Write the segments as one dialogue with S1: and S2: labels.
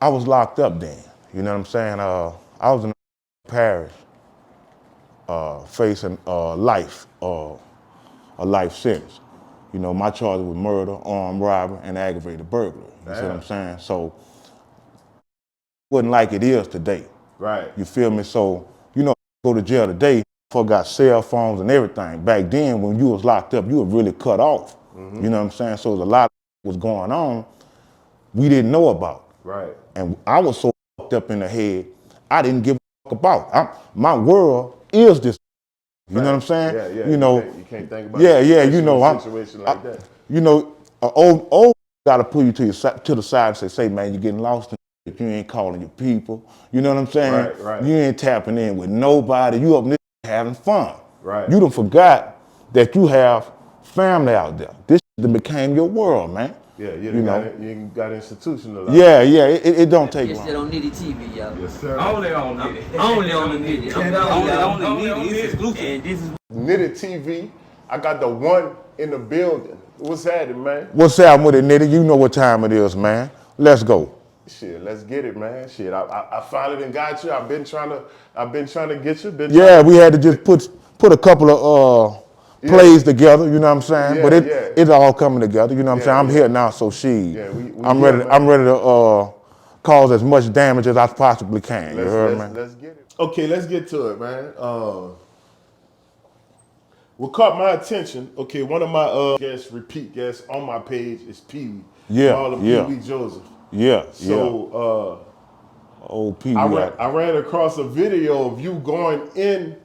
S1: I was locked up then. You know what I'm saying? I was in the parish facing a life sentence. You know, my charge was murder, armed robbery, and aggravated burglary. You see what I'm saying? So, wasn't like it is today.
S2: Right.
S1: You feel me? So, you know, go to jail today, folk got cell phones and everything. Back then, when you was locked up, you were really cut off. You know what I'm saying? So, there's a lot was going on we didn't know about.
S2: Right.
S1: And I was so fucked up in the head, I didn't give a fuck about. My world is this. You know what I'm saying?
S2: Yeah, yeah.
S1: You know,
S2: you can't think about
S1: you know,
S2: a situation like that.
S1: You know, old gotta pull you to the side and say, man, you're getting lost if you ain't calling your people. You know what I'm saying?
S2: Right, right.
S1: You ain't tapping in with nobody. You up there having fun.
S2: Right.
S1: You done forgot that you have family out there. This became your world, man.
S2: Yeah, you got institutionalized.
S1: Yeah, it don't take long.
S3: Yes, on Nitty TV, y'all.
S2: Yes, sir.
S4: Only on Nitty.
S3: Only on the Nitty.
S4: Only Nitty. It's exclusive.
S3: And this is
S2: Nitty TV. I got the one in the building. What's happening, man?
S1: What's happening with it, Nitty? You know what time it is, man. Let's go.
S2: Shit, let's get it, man. Shit, I finally done got you. I've been trying to get you.
S1: We had to just put a couple of plays together, you know what I'm saying?
S2: Yeah,
S1: but it's all coming together, you know what I'm saying? I'm here now, so I'm ready to cause as much damage as I possibly can. You heard, man?
S2: Let's get it. Okay, let's get to it, man. What caught my attention, okay, one of my repeat guests on my page is PeeWee. PeeWee Joseph. So
S1: PeeWee.
S2: I ran across a video of you going in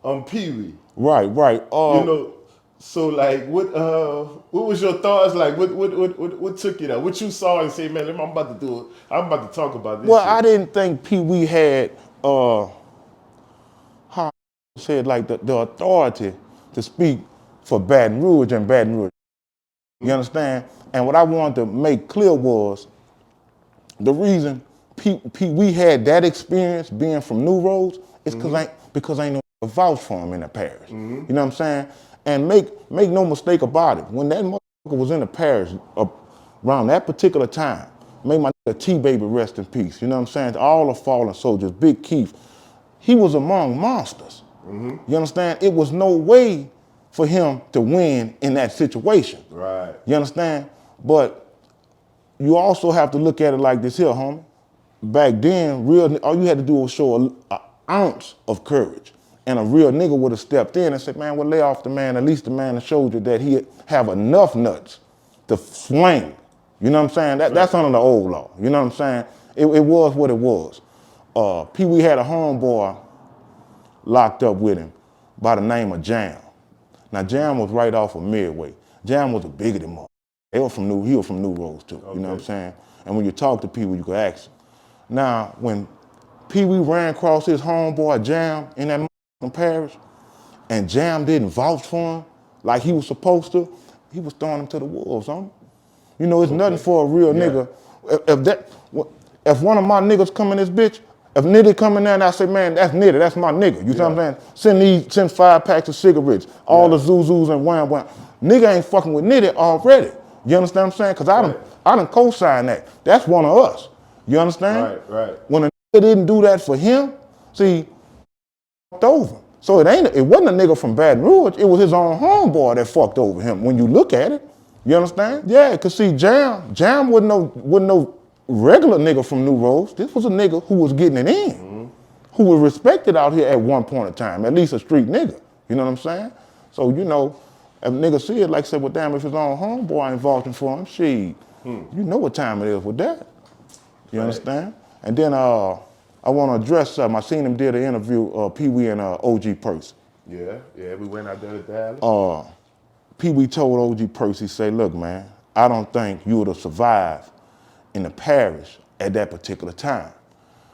S2: on PeeWee.
S1: Right.
S2: You know, so like, what was your thoughts? Like, what took you there? What you saw and say, man, I'm about to do it. I'm about to talk about this.
S1: Well,
S2: shit.
S1: I didn't think PeeWee had how I said like the authority to speak for Baton Rouge and Baton Rouge. You understand? And what I wanted to make clear was the reason PeeWee had that experience being from New Roads is because ain't no vouch for him in the parish. You know what I'm saying? And make no mistake about it. When that motherfucker was in the parish around that particular time, made my nigga T-Baby rest in peace. You know what I'm saying? All the fallen soldiers, Big Keith, he was among monsters. You understand? It was no way for him to win in that situation.
S2: Right.
S1: You understand? But you also have to look at it like this here, homie. Back then, all you had to do was show an ounce of courage. And a real nigga would have stepped in and said, man, well, lay off the man. At least the man that showed you that he have enough nuts to swing. You know what I'm saying? That's under the old law. You know what I'm saying? It was what it was. PeeWee had a homeboy locked up with him by the name of Jam. Now, Jam was right off of Midway. Jam was a bigoted mother. He was from New Roads, too. Okay. You know what I'm saying? And when you talk to PeeWee, you could ask him. Now, when PeeWee ran across his homeboy Jam in that parish, and Jam didn't vouch for him like he was supposed to, he was throwing him to the wolves, homie. You know, it's nothing for a real nigga. If one of my niggas come in this bitch, if Nitty come in there and I say, man, that's Nitty, that's my nigga. You know what I'm saying? Send 5 packs of cigarettes, all the Zuzus and wham. Nigga ain't fucking with Nitty already. You understand what I'm saying? Because I done co-signed that. That's one of us. You understand?
S2: Right.
S1: When a nigga didn't do that for him, see, fucked over. So it wasn't a nigga from Baton Rouge, it was his own homeboy that fucked over him when you look at it. You understand? Yeah, cause see, Jam wasn't no regular nigga from New Roads. This was a nigga who was getting it in, who was respected out here at one point in time, at least a street nigga. You know what I'm saying? So, you know, if nigga see it, like say, well, damn, if his own homeboy ain't vouching for him, shit, you know what time it is with that. You understand? And then I want to address something. I seen him did an interview, PeeWee and OG Percy.
S2: Yeah, we went out there to Dallas.
S1: PeeWee told OG Percy, say, look, man, I don't think you would have survived in the parish at that particular time.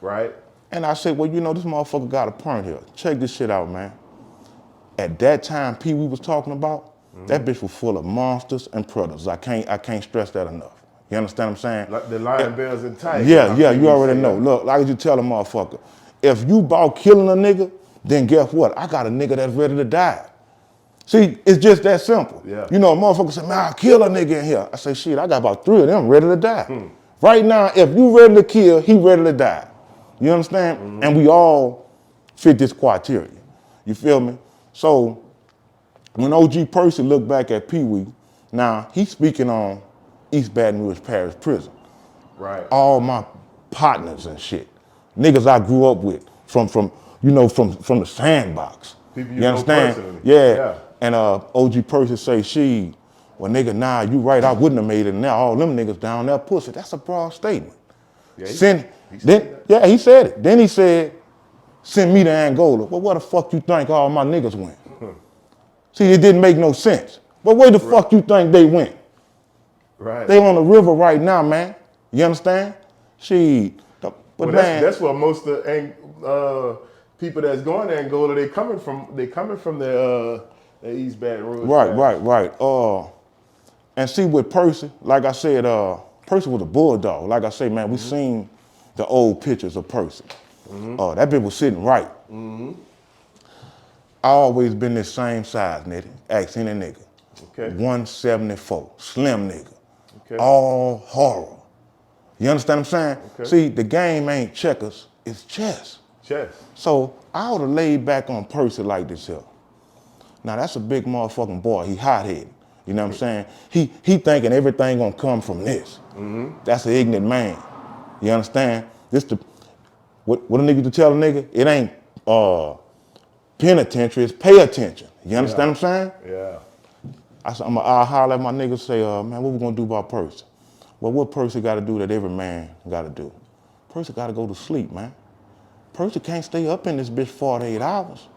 S2: Right.
S1: And I said, well, you know, this motherfucker got a point here. Check this shit out, man. At that time PeeWee was talking about, that bitch was full of monsters and predators. I can't stress that enough. You understand what I'm saying?
S2: Like the lion, bears, and tigers.
S1: Yeah, you already know. Look, like you tell a motherfucker, if you about killing a nigga, then guess what? I got a nigga that's ready to die. See, it's just that simple.
S2: Yeah.
S1: You know, a motherfucker say, man, I'll kill a nigga in here. I say, shit, I got about 3 of them ready to die. Right now, if you ready to kill, he ready to die. You understand?
S2: Mm-hmm.
S1: And we all fit this criteria. You feel me? So when OG Percy looked back at PeeWee, now he's speaking on East Baton Rouge Parish Prison.
S2: Right.
S1: All my partners and shit, niggas I grew up with from the sandbox.
S2: People you
S1: You
S2: know
S1: understand?
S2: personally.
S1: Yeah.
S2: Yeah.
S1: And OG Percy say, well nigga, nah, you right, I wouldn't have made it. Now all them niggas down there pussy. That's a broad statement.
S2: Yeah,
S1: He said it. Then he said, send me to Angola. Well, where the fuck you think all my niggas went? See, it didn't make no sense. But where the fuck you think they went?
S2: Right.
S1: They on the river right now, man. You understand? But
S2: Well,
S1: man,
S2: that's what most of the people that's going to Angola, they coming from the East Baton Rouge.
S1: right. And see with Percy, like I said, Percy was a bulldog. Like I say, man, we seen the old pictures of Percy. That bitch was sitting right. I always been this same size, nigga. Ask any nigga.
S2: Okay.
S1: 174, slim nigga.
S2: Okay.
S1: All horror. You understand what I'm saying?
S2: Okay.
S1: See, the game ain't checkers, it's chess.
S2: Chess.
S1: So I would have laid back on Percy like this here. Now that's a big motherfucking boy. He hot-headed. You know what I'm saying? He thinking everything gonna come from this. That's an ignorant man. You understand? What a nigga to tell a nigga? It ain't penitentiary. It's pay attention. You understand what I'm saying?
S2: Yeah.
S1: I'll holler at my niggas say, man, what we gonna do about Percy? Well, what Percy got to do that every man got to do? Percy got to go to sleep, man. Percy can't stay up in this bitch 48 hours.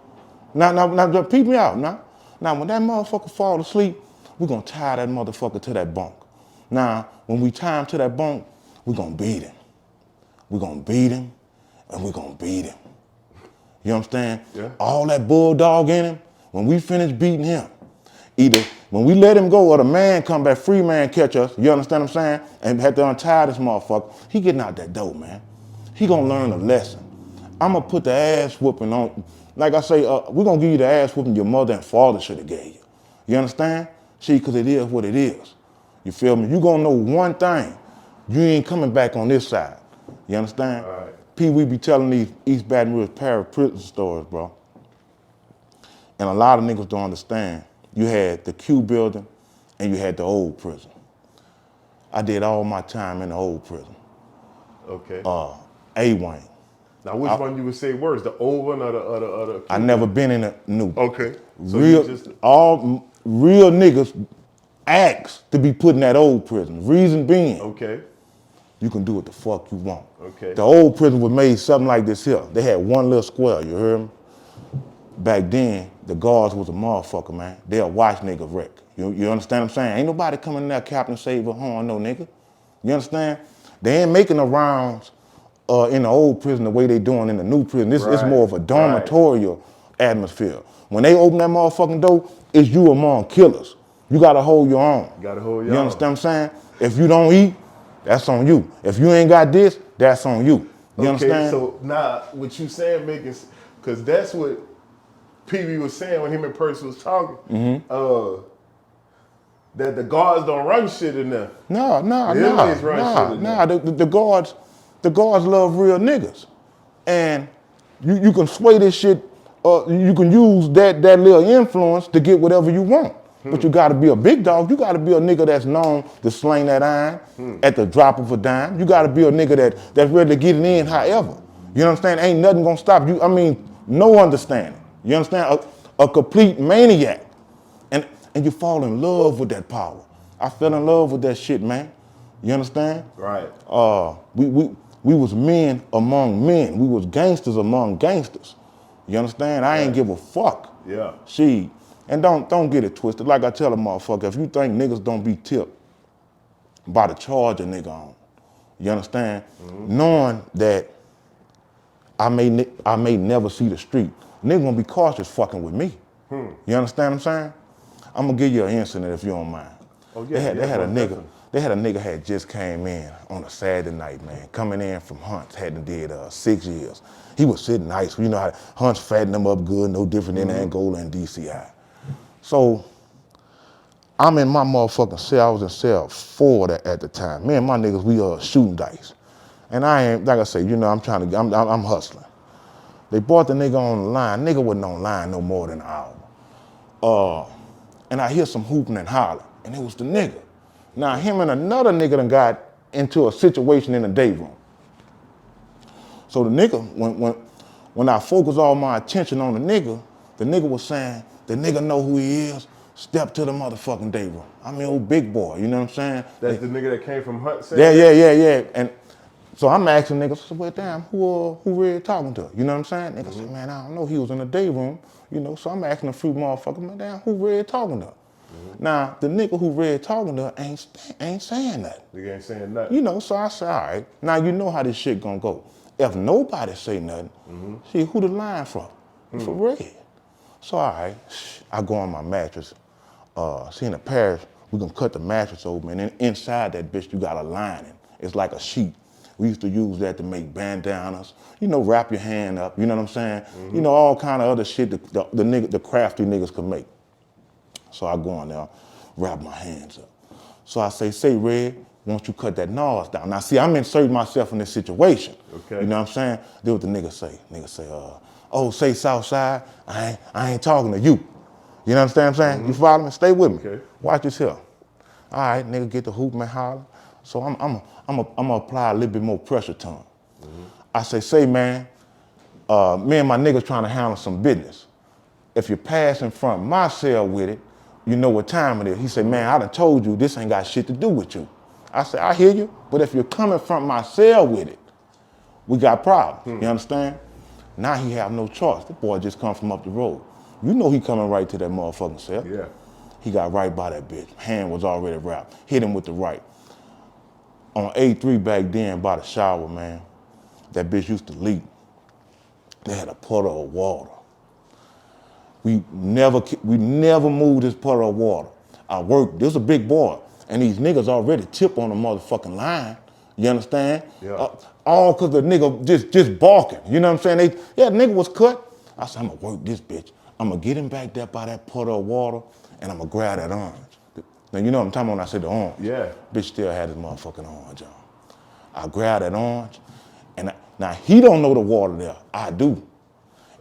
S1: Now, peep me out, now. Now, when that motherfucker fall asleep, we gonna tie that motherfucker to that bunk. Now, when we tie him to that bunk, we gonna beat him. We gonna beat him, and we gonna beat him. You understand?
S2: Yeah.
S1: All that bulldog in him, when we finish beating him, either when we let him go or the man come back, free man catch us, you understand what I'm saying? And have to untie this motherfucker, he getting out that door, man. He gonna learn a lesson. I'm gonna put the ass whooping on, like I say, we're gonna give you the ass whooping your mother and father should have gave you. You understand? See, because it is what it is. You feel me? You gonna know one thing, you ain't coming back on this side. You understand?
S2: All right.
S1: PeeWee be telling these East Baton Rouge Parish prison stories, bro. And a lot of niggas don't understand. You had the Q building and you had the old prison. I did all my time in the old prison.
S2: Okay.
S1: A-Wing.
S2: Now, which one you would say worse, the old one or the
S1: I never been in a new.
S2: Okay. So
S1: Real niggas ask to be put in that old prison. Reason being,
S2: Okay.
S1: you can do what the fuck you want.
S2: Okay.
S1: The old prison was made something like this here. They had one little square, you heard me? Back then, the guards was a motherfucker, man. They'll watch niggas wreck. You understand what I'm saying? Ain't nobody coming in there, Captain Save a horn, no nigga. You understand? They ain't making the rounds in the old prison the way they doing in the new prison. This is more of a dormitorial atmosphere. When they open that motherfucking door, it's you among killers. You gotta hold your own.
S2: Gotta hold your
S1: You
S2: own.
S1: understand what I'm saying? If you don't eat, that's on you. If you ain't got this, that's on you. You understand?
S2: So now what you saying making, because that's what PeeWee was saying when him and Percy was talking. That the guards don't run shit in there.
S1: No.
S2: The inmates run shit in there.
S1: The guards love real niggas. And you can sway this shit, you can use that little influence to get whatever you want. But you gotta be a big dog. You gotta be a nigga that's known to sling that iron at the drop of a dime. You gotta be a nigga that's ready to get it in however. You understand? Ain't nothing gonna stop you. I mean, no understanding. You understand? A complete maniac. And you fall in love with that power. I fell in love with that shit, man. You understand?
S2: Right.
S1: We was men among men. We was gangsters among gangsters. You understand? I ain't give a fuck.
S2: Yeah.
S1: And don't get it twisted. Like I tell a motherfucker, if you think niggas don't be tipped by the charge a nigga on, you understand? Knowing that I may never see the street, nigga gonna be cautious fucking with me. You understand what I'm saying? I'm gonna give you an incident if you don't mind.
S2: Oh yeah.
S1: They had a nigga had just came in on a Saturday night, man, coming in from Hunt's, hadn't did 6 years. He was sitting nice. You know how Hunt's fattened him up good, no different than Angola and DCI. So I'm in my motherfucking cell. I was in cell 4 at the time. Me and my niggas, we shooting dice. And I ain't, like I say, you know, I'm hustling. They brought the nigga on the line. Nigga wasn't on line no more than an hour. And I hear some hooping and hollering, and it was the nigga. Now him and another nigga done got into a situation in the day room. So the nigga, when I focus all my attention on the nigga was saying, the nigga know who he is, step to the motherfucking day room. I mean, old big boy, you know what I'm saying?
S2: That's the nigga that came from Hunt.
S1: Yeah. And so I'm asking niggas, so, well, damn, who really talking to? You know what I'm saying? Niggas say, man, I don't know, he was in the day room, you know, so I'm asking a few motherfuckers, man, damn, who really talking to? Now, the nigga who really talking to ain't saying nothing.
S2: Nigga ain't saying nothing.
S1: You know, so I said, all right, now you know how this shit gonna go. If nobody say nothing, see, who the line from? For Red. So all right, I go on my mattress. See, in the parish, we gonna cut the mattress open, and then inside that bitch, you got a lining. It's like a sheet. We used to use that to make bandanas, you know, wrap your hand up, you know what I'm saying? You know, all kind of other shit the crafty niggas could make. So I go on there, wrap my hands up. So I say, Red, won't you cut that nose down? Now see, I'm inserting myself in this situation.
S2: Okay.
S1: You know what I'm saying? Then what the nigga say? Nigga say, oh, say Southside, I ain't talking to you. You know what I'm saying? You follow me? Stay with me.
S2: Okay.
S1: Watch this here. All right, nigga, get the hoop and holler. So I'm gonna apply a little bit more pressure to him. I say, man, me and my niggas trying to handle some business. If you pass in front of my cell with it, you know what time it is. He said, man, I done told you this ain't got shit to do with you. I said, I hear you, but if you're coming from my cell with it, we got problems, you understand? Now he have no choice. The boy just come from up the road. You know he coming right to that motherfucking cell.
S2: Yeah.
S1: He got right by that bitch. Hand was already wrapped. Hit him with the right. On A3 back then by the shower, man, that bitch used to leak. They had a puddle of water. We never moved this puddle of water. I worked, this was a big boy, and these niggas already tip on the motherfucking line. You understand?
S2: Yeah.
S1: All cause the nigga just barking. You know what I'm saying? The nigga was cut. I said, I'm gonna work this bitch. I'm gonna get him back there by that puddle of water, and I'm gonna grab that orange. Now you know what I'm talking about when I said the orange.
S2: Yeah.
S1: Bitch still had his motherfucking orange on. I grabbed that orange, and now he don't know the water there. I do.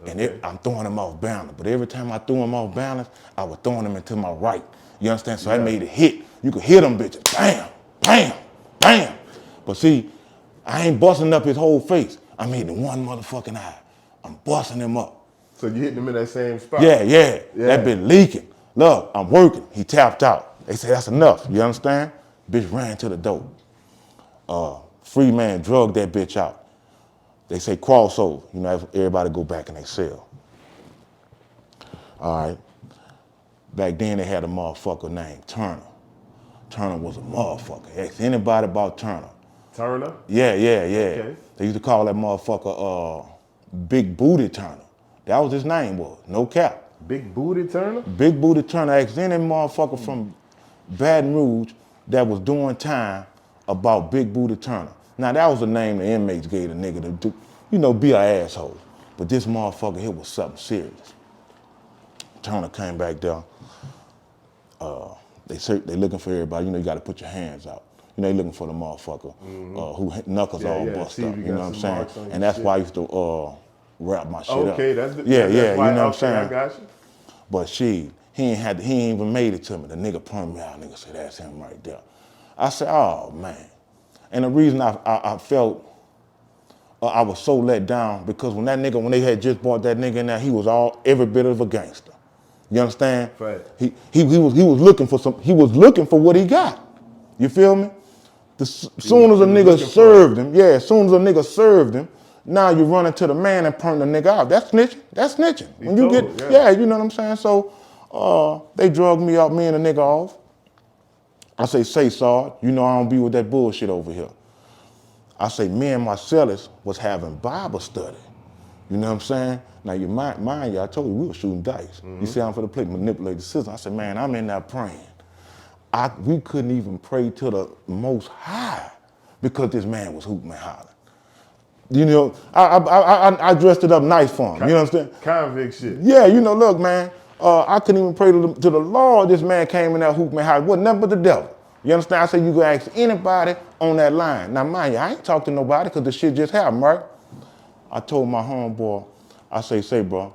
S1: And I'm throwing him off balance. But every time I threw him off balance, I was throwing him into my right. You understand? So I made it hit. You could hit him, bitches. Bam, bam, bam. But see, I ain't busting up his whole face. I'm hitting one motherfucking eye. I'm busting him up.
S2: So you hit him in that same spot?
S1: Yeah. That been leaking. Look, I'm working. He tapped out. They said, that's enough. You understand? Bitch ran to the door. Free man drugged that bitch out. They say crossover. You know, everybody go back in their cell. All right. Back then they had a motherfucker named Turner. Turner was a motherfucker. Ask anybody about Turner.
S2: Turner?
S1: Yeah.
S2: Okay.
S1: They used to call that motherfucker Big Booty Turner. That was his name was, no cap.
S2: Big Booty Turner?
S1: Big Booty Turner. Asked any motherfucker from Baton Rouge that was doing time about Big Booty Turner. Now that was the name the inmates gave the nigga to, you know, be an asshole. But this motherfucker here was something serious. Turner came back there. They looking for everybody. You know, you got to put your hands out. You know, they looking for the motherfucker who knuckles all bust up. You know what I'm saying? And that's why I used to wrap my shit up.
S2: Okay, that's
S1: you know what I'm
S2: okay,
S1: saying?
S2: I got you.
S1: But he ain't even made it to me. The nigga pointed me out. Nigga said, that's him right there. I said, oh man. And the reason I felt I was so let down because when they had just brought that nigga in there, he was every bit of a gangster. You understand?
S2: Right.
S1: He was looking for what he got. You feel me? Soon as a nigga served him, now you run into the man and turn the nigga out. That's snitching. That's snitching. When you get, you know what I'm saying? So they drugged me out, me and the nigga off. I say, Sarge, you know I don't be with that bullshit over here. I say, me and my cellist was having Bible study. You know what I'm saying? Now, you mind you, I told you we were shooting dice. You see, I'm for the play, manipulate the system. I said, man, I'm in there praying. We couldn't even pray to the Most High because this man was hooting and hollering. You know, I dressed it up nice for him. You understand?
S2: Convict shit.
S1: Yeah, you know, look, man, I couldn't even pray to the Lord. This man came in that hoop man house. Wasn't nothing but the devil. You understand? I said, you can ask anybody on that line. Now, mind you, I ain't talked to nobody because the shit just happened, right? I told my homeboy, I say, bro,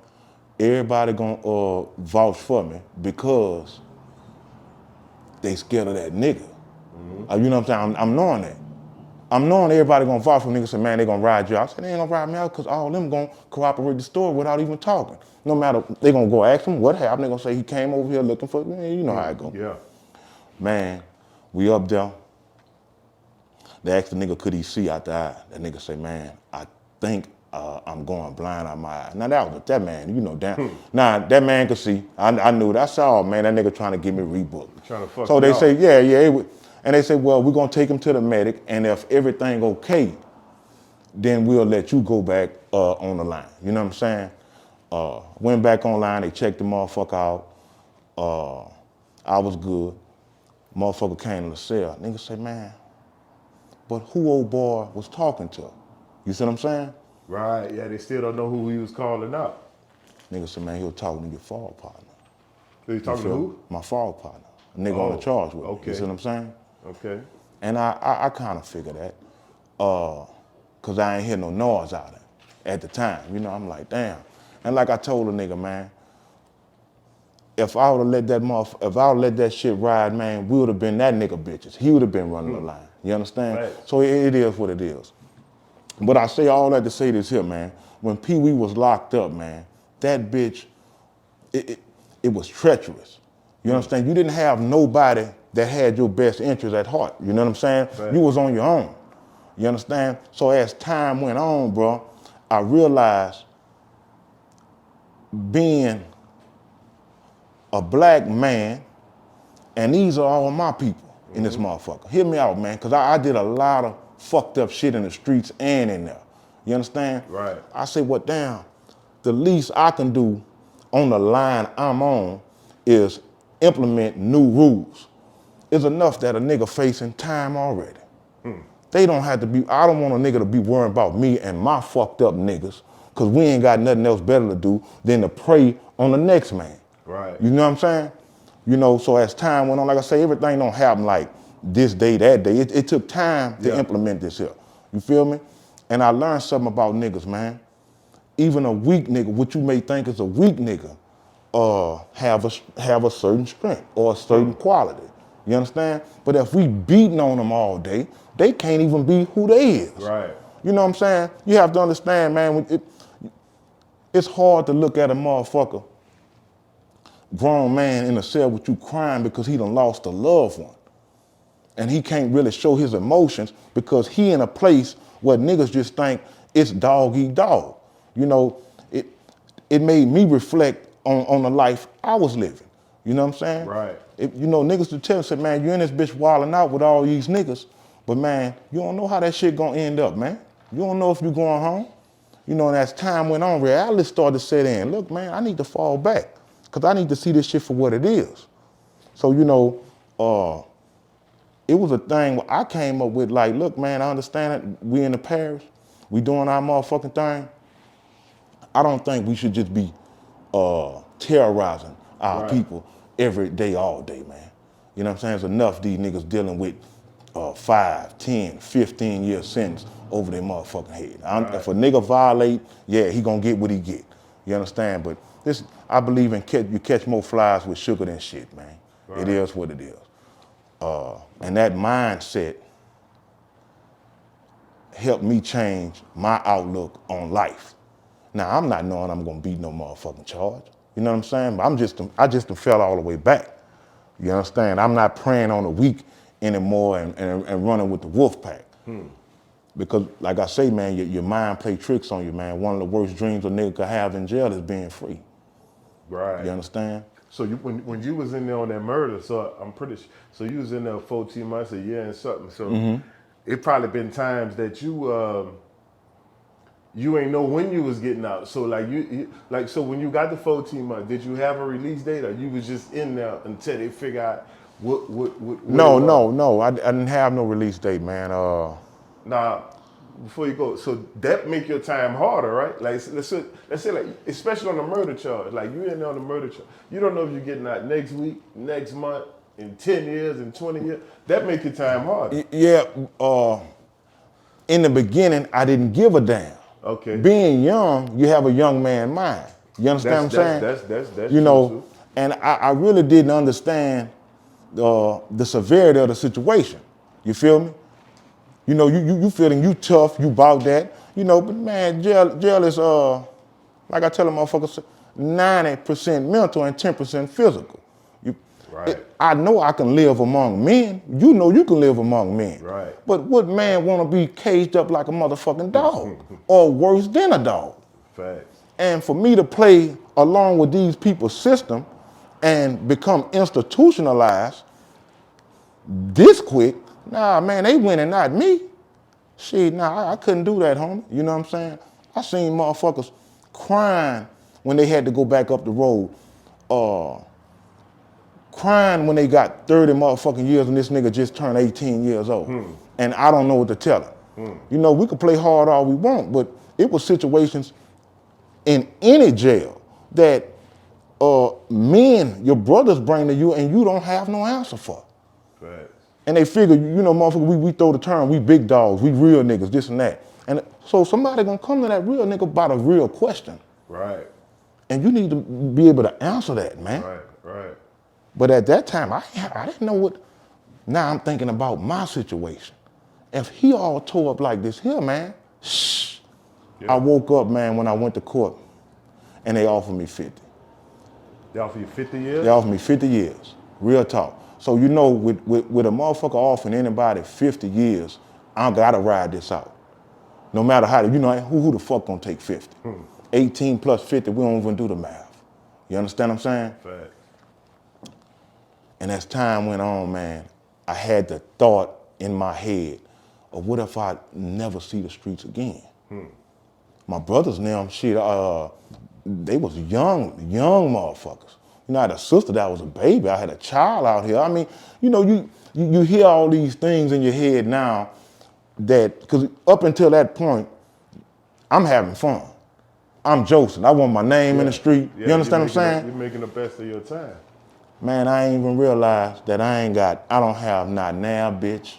S1: everybody gonna vouch for me because they scared of that nigga. You know what I'm saying? I'm knowing that. I'm knowing everybody gonna vouch for niggas and man, they gonna ride you out. I said, they ain't gonna ride me out because all of them gonna cooperate the story without even talking. No matter, they gonna go ask him what happened. They gonna say he came over here looking for me. You know how it go.
S2: Yeah.
S1: Man, we up there. They asked the nigga, could he see out the eye? That nigga say, man, I think I'm going blind out my eye. Now that man, you know, damn. Nah, that man could see. I knew that. I saw, man, that nigga trying to get me rebooked.
S2: Trying to fuck
S1: so
S2: you
S1: they
S2: off.
S1: say, yeah. And they say, well, we're gonna take him to the medic, and if everything okay, then we'll let you go back on the line. You know what I'm saying? Went back online, they checked the motherfucker out. I was good. Motherfucker came to the cell. Nigga say, man, but who old boy was talking to? You see what I'm saying?
S2: Right, yeah, they still don't know who he was calling out.
S1: Nigga said, man, he was talking to your fall partner.
S2: He talking to who?
S1: My fall partner. A nigga on the charge with me.
S2: Okay.
S1: You see what I'm saying?
S2: Okay.
S1: And I kind of figured that, cause I ain't hear no noise out of it at the time. You know, I'm like, damn. And like I told the nigga, man, if I would've let that shit ride, man, we would've been that nigga bitches. He would've been running the line. You understand?
S2: Right.
S1: So it is what it is. But I say all that to say this here, man. When PeeWee was locked up, man, that bitch, it was treacherous. You understand? You didn't have nobody that had your best interest at heart. You know what I'm saying?
S2: Right.
S1: You was on your own. You understand? So as time went on, bro, I realized being a black man, and these are all my people in this motherfucker. Hear me out, man, because I did a lot of fucked up shit in the streets and in there. You understand?
S2: Right.
S1: I say, well, damn, the least I can do on the line I'm on is implement new rules. It's enough that a nigga facing time already. They don't have to be, I don't want a nigga to be worrying about me and my fucked up niggas, because we ain't got nothing else better to do than to prey on the next man.
S2: Right.
S1: You know what I'm saying? You know, so as time went on, like I say, everything don't happen like this day, that day. It took time to implement this here. You feel me? And I learned something about niggas, man. Even a weak nigga, what you may think is a weak nigga, have a certain strength or a certain quality. You understand? But if we beating on them all day, they can't even be who they is.
S2: Right.
S1: You know what I'm saying? You have to understand, man, it's hard to look at a motherfucker, grown man in a cell with you crying because he done lost a loved one. And he can't really show his emotions because he in a place where niggas just think it's dog eat dog. You know, it made me reflect on the life I was living. You know what I'm saying?
S2: Right.
S1: You know, niggas to tell say, man, you in this bitch wilding out with all these niggas, but man, you don't know how that shit gonna end up, man. You don't know if you going home. You know, and as time went on, reality started to set in. Look, man, I need to fall back because I need to see this shit for what it is. So, you know, it was a thing where I came up with like, look, man, I understand it. We in the parish. We doing our motherfucking thing. I don't think we should just be terrorizing our people every day, all day, man. You know what I'm saying? It's enough these niggas dealing with 5, 10, 15 year sentence over their motherfucking head. If a nigga violate, yeah, he gonna get what he get. You understand? But this, I believe in you catch more flies with sugar than shit, man. Right. It is what it is. And that mindset helped me change my outlook on life. Now, I'm not knowing I'm gonna beat no motherfucking charge. You know what I'm saying? But I just fell all the way back. You understand? I'm not preying on the weak anymore and running with the wolf pack. Because like I say, man, your mind play tricks on you, man. One of the worst dreams a nigga could have in jail is being free.
S2: Right.
S1: You understand?
S2: So when you was in there on that murder, so I'm pretty sure, so you was in there 14 months, a year and something. So it probably been times that you ain't know when you was getting out. So so when you got the 14 months, did you have a release date, or you was just in there until they figure out what
S1: No, I didn't have no release date, man.
S2: Now, before you go, so that make your time harder, right? Like let's say like especially on the murder charge, like you in there on the murder charge, you don't know if you're getting out next week, next month, in 10 years, in 20 years. That make your time harder.
S1: Yeah, in the beginning, I didn't give a damn.
S2: Okay.
S1: Being young, you have a young man mind. You understand what I'm saying?
S2: That's
S1: you
S2: true
S1: know,
S2: too.
S1: and I really didn't understand the severity of the situation. You feel me? You know, you feeling you tough, you bout that. You know, but man, jail is like I tell them motherfuckers, 90% mental and 10% physical.
S2: Right.
S1: I know I can live among men. You know you can live among men.
S2: Right.
S1: But what man want to be caged up like a motherfucking dog or worse than a dog?
S2: Facts.
S1: And for me to play along with these people's system and become institutionalized this quick, nah, man, they winning, not me. Shit, nah, I couldn't do that, homie. You know what I'm saying? I seen motherfuckers crying when they had to go back up the road. Crying when they got 30 motherfucking years and this nigga just turned 18 years old. And I don't know what to tell him. You know, we could play hard all we want, but it was situations in any jail that men, your brothers bring to you and you don't have no answer for.
S2: Facts.
S1: And they figure, you know, motherfucker, we throw the term, we big dogs, we real niggas, this and that. And so somebody gonna come to that real nigga about a real question.
S2: Right.
S1: And you need to be able to answer that, man.
S2: Right.
S1: But at that time, I didn't know what. Now I'm thinking about my situation. If he all tore up like this here, man, shh. Yeah. I woke up, man, when I went to court, and they offered me 50.
S2: They offered you 50 years?
S1: They offered me 50 years, real talk. So you know, with a motherfucker offering anybody 50 years, I gotta ride this out. No matter how, you know, who the fuck gonna take 50? 18 plus 50, we don't even do the math. You understand what I'm saying?
S2: Facts.
S1: And as time went on, man, I had the thought in my head of what if I never see the streets again? My brothers now, shit, they was young motherfuckers. You know, I had a sister that was a baby. I had a child out here. I mean, you know, you hear all these things in your head now that, because up until that point, I'm having fun. I'm Joseph. I want my name in the street.
S2: Yeah,
S1: you understand what I'm saying?
S2: You're making the best of your time.
S1: Man, I ain't even realized that I don't have not now bitch.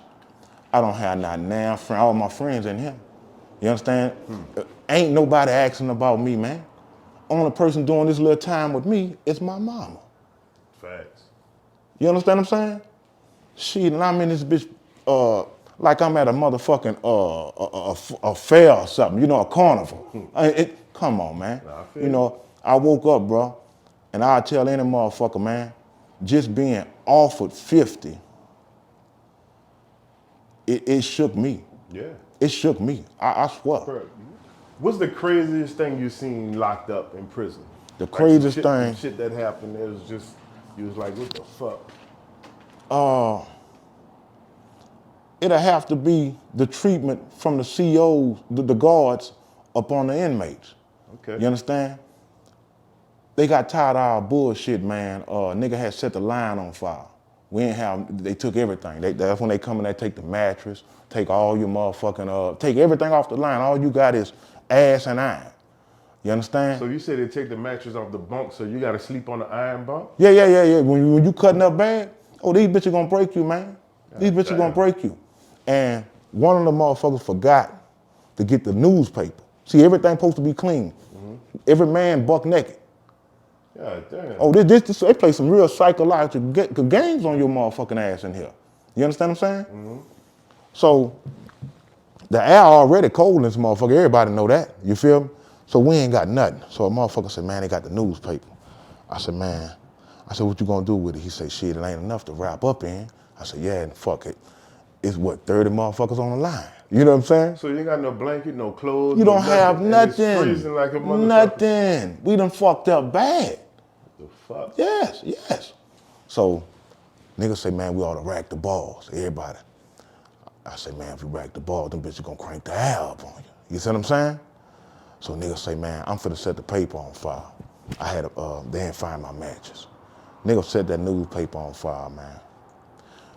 S1: I don't have not now friend. All my friends in here. You understand? Ain't nobody asking about me, man. Only person doing this little time with me is my mama.
S2: Facts.
S1: You understand what I'm saying? Shit, and I'm in this bitch like I'm at a motherfucking a fair or something, you know, a carnival. Come on, man.
S2: Nah,
S1: you know, I woke up, bro, and I tell any motherfucker, man, just being offered 50, it shook me.
S2: Yeah.
S1: It shook me. I swear.
S2: What's the craziest thing you seen locked up in prison?
S1: The craziest
S2: some
S1: thing.
S2: shit that happened, it was just, you was like, what the fuck?
S1: It'll have to be the treatment from the COs, the guards, upon the inmates.
S2: Okay.
S1: You understand? They got tired of our bullshit, man. Nigga had set the line on fire. They took everything. That's when they come in, they take the mattress, take all your motherfucking, take everything off the line. All you got is ass and iron. You understand?
S2: So you said they take the mattress off the bunk, so you gotta sleep on the iron bunk?
S1: Yeah. When you cutting up bad, these bitches gonna break you, man. These bitches gonna break you. And one of the motherfuckers forgot to get the newspaper. See, everything supposed to be clean. Every man buck naked.
S2: God damn.
S1: They play some real psychological games on your motherfucking ass in here. You understand what I'm saying? So the air already cold in this motherfucker. Everybody know that. You feel me? So we ain't got nothing. So a motherfucker said, man, they got the newspaper. I said, what you gonna do with it? He said, shit, it ain't enough to wrap up in. I said, yeah, and fuck it. It's what, 30 motherfuckers on the line. You know what I'm saying?
S2: So you ain't got no blanket, no clothes?
S1: You
S2: no
S1: don't have nothing.
S2: And it's freezing like a motherfucker.
S1: Nothing. We done fucked up bad.
S2: The fuck?
S1: Yes. So niggas say, man, we ought to rack the balls. Everybody. I say, man, if we rack the balls, them bitches gonna crank the air up on you. You see what I'm saying? So niggas say, man, I'm finna set the paper on fire. I had they didn't find my matches. Niggas set that newspaper on fire, man.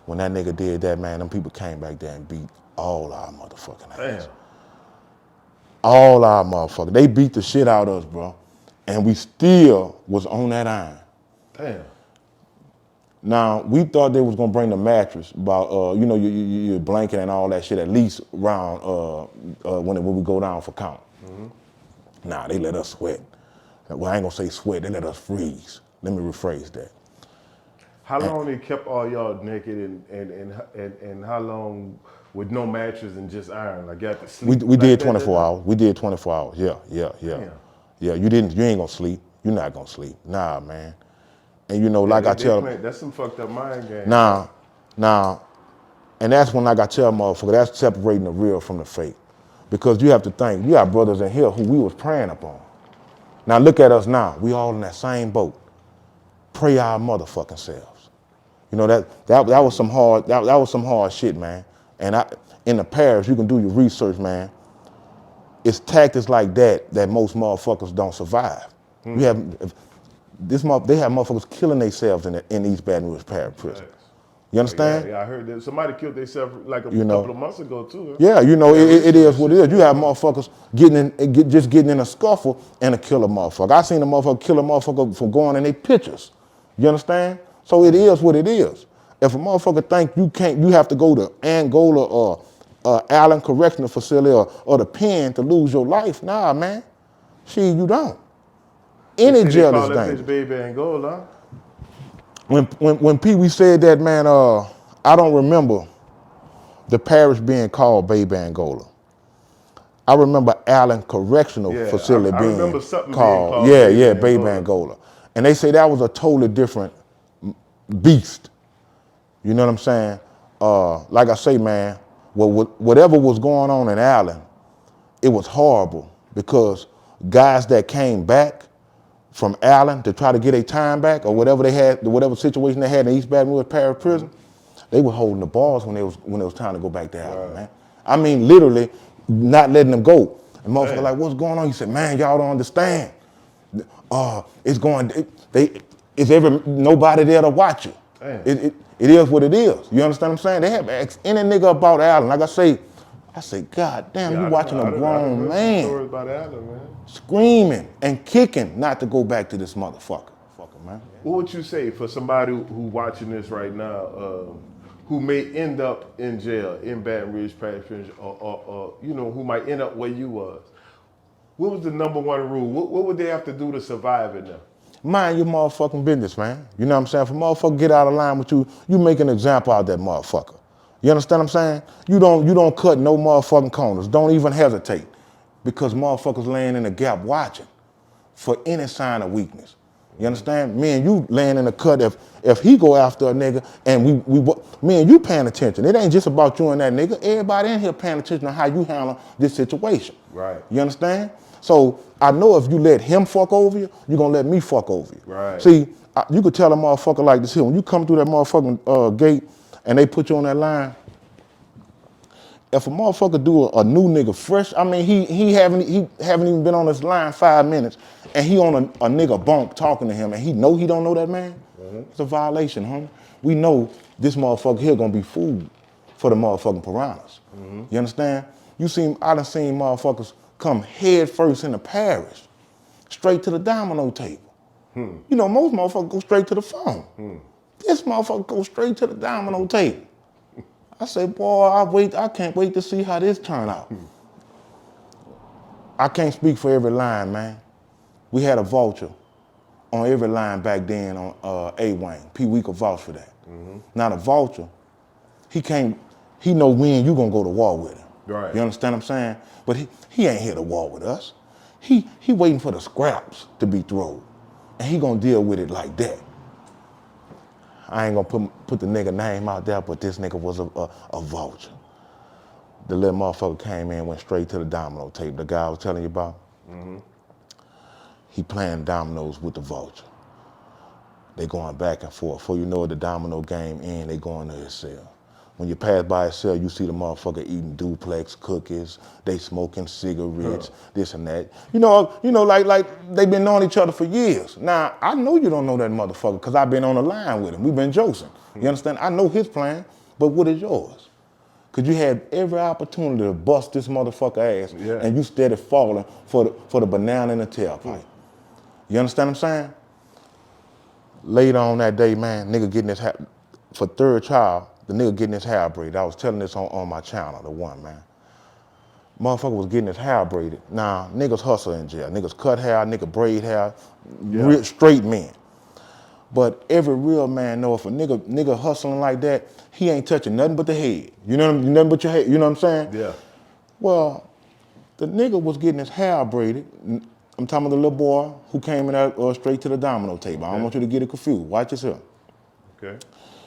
S1: When that nigga did that, man, them people came back there and beat all our motherfucking ass.
S2: Damn.
S1: All our motherfuckers. They beat the shit out of us, bro. And we still was on that iron.
S2: Damn.
S1: Now, we thought they was gonna bring the mattress, about you know, your blanket and all that shit at least around when we go down for count. Nah, they let us sweat. Well, I ain't gonna say sweat, they let us freeze. Let me rephrase that.
S2: How long they kept all y'all naked and how long with no mattress and just iron? Like you had to sleep?
S1: We
S2: like
S1: did
S2: that,
S1: 24 hours. We did 24 hours. Yeah.
S2: Damn.
S1: Yeah, you ain't gonna sleep. You're not gonna sleep. Nah, man. And you know, like I tell them.
S2: That's some fucked up mind game.
S1: Now, and that's when like I tell motherfucker, that's separating the real from the fake. Because you have to think, you got brothers in here who we was praying upon. Now look at us now. We all in that same boat. Pray our motherfucking selves. You know, that was some hard, that was some hard shit, man. And in the parish, you can do your research, man. It's tactics like that most motherfuckers don't survive. You have they have motherfuckers killing themselves in East Baton Rouge Parish prison. You understand?
S2: Yeah, I heard that somebody killed themselves like a couple of months ago too. Huh?
S1: Yeah, you know, it is what it is. You have motherfuckers just getting in a scuffle and a kill a motherfucker. I seen a motherfucker kill a motherfucker for going in their pictures. You understand? So it is what it is. If a motherfucker think you have to go to Angola or Allen Correctional Facility or the pen to lose your life, nah, man. Shit, you don't. Any jail is dangerous.
S2: Baby Angola.
S1: When PeeWee said that, man, I don't remember the parish being called Baby Angola. I remember Allen Correctional Facility
S2: I
S1: being
S2: remember something
S1: called,
S2: being called
S1: Baby
S2: Angola.
S1: Angola. And they say that was a totally different beast. You know what I'm saying? Like I say, man, whatever was going on in Allen, it was horrible because guys that came back from Allen to try to get their time back or whatever they had, whatever situation they had in East Baton Rouge Parish Prison, they were holding the bars when it was time to go back to Allen, man. I mean, literally not letting them go. And motherfucker like, what's going on? He said, man, y'all don't understand. Nobody there to watch you. It is what it is. You understand what I'm saying? They have asked any nigga about Allen. Like I say, God damn, you watching a grown man.
S2: Stories about Allen, man.
S1: Screaming and kicking not to go back to this motherfucker. Man.
S2: What would you say for somebody who watching this right now, who may end up in jail in Baton Rouge Parish, or you know, who might end up where you was? What was the number one rule? What would they have to do to survive it now?
S1: Mind your motherfucking business, man. You know what I'm saying? If a motherfucker get out of line with you, you make an example out of that motherfucker. You understand what I'm saying? You don't cut no motherfucking corners. Don't even hesitate. Because motherfuckers laying in the gap watching for any sign of weakness. You understand? Me and you laying in the cut if he go after a nigga and me and you paying attention. It ain't just about you and that nigga. Everybody in here paying attention to how you handle this situation.
S2: Right.
S1: You understand? So I know if you let him fuck over you, you're gonna let me fuck over you.
S2: Right.
S1: See, you could tell a motherfucker like this here, when you come through that motherfucking gate and they put you on that line, if a motherfucker do a new nigga fresh, I mean, he haven't even been on this line 5 minutes, and he on a nigga bunk talking to him, and he don't know that man, it's a violation, homie. We know this motherfucker here gonna be food for the motherfucking piranhas. You understand? I done seen motherfuckers come head first in the parish, straight to the domino table. You know, most motherfuckers go straight to the phone. This motherfucker goes straight to the domino table. I say, boy, I can't wait to see how this turn out. I can't speak for every line, man. We had a vulture on every line back then on A-Wing. PeeWee could vouch for that. Now the vulture, he know when you gonna go to war with him.
S2: Right.
S1: You understand what I'm saying? But he ain't here to war with us. He waiting for the scraps to be thrown. And he gonna deal with it like that. I ain't gonna put the nigga name out there, but this nigga was a vulture. The little motherfucker came in, went straight to the domino table. The guy I was telling you about, he playing dominoes with the vulture. They going back and forth. Before you know it, the domino game in, they going to his cell. When you pass by his cell, you see the motherfucker eating duplex cookies, they smoking cigarettes, this and that. You know, like they been knowing each other for years. Now, I know you don't know that motherfucker because I've been on the line with him. We've been joking. You understand? I know his plan, but what is yours? Cause you had every opportunity to bust this motherfucker ass,
S2: Yeah.
S1: and you steady falling for the banana in the tailpipe. You understand what I'm saying? Later on that day, man, nigga getting his hair, for third child, the nigga getting his hair braided. I was telling this on my channel, the one, man. Motherfucker was getting his hair braided. Now, niggas hustle in jail. Niggas cut hair, nigga braid hair, real straight men. But every real man know if a nigga hustling like that, he ain't touching nothing but the head. You know nothing but your head. You know what I'm saying?
S2: Yeah.
S1: Well, the nigga was getting his hair braided. I'm talking about the little boy who came in there straight to the domino table. I don't want you to get it confused. Watch yourself.
S2: Okay.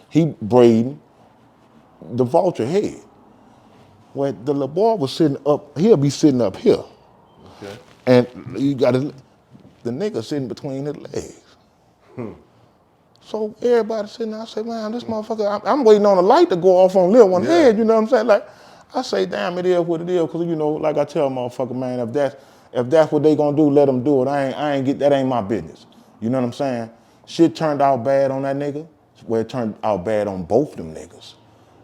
S1: He braiding the vulture head. Well, the little boy was sitting up, he'll be sitting up here.
S2: Okay.
S1: And you got the nigga sitting between his legs. So everybody sitting there, I say, man, this motherfucker, I'm waiting on a light to go off on little one head, you know what I'm saying? Like, I say, damn, it is what it is, because, you know, like I tell motherfucker, man, if that's what they gonna do, let them do it. That ain't my business. You know what I'm saying? Shit turned out bad on that nigga, where it turned out bad on both them niggas.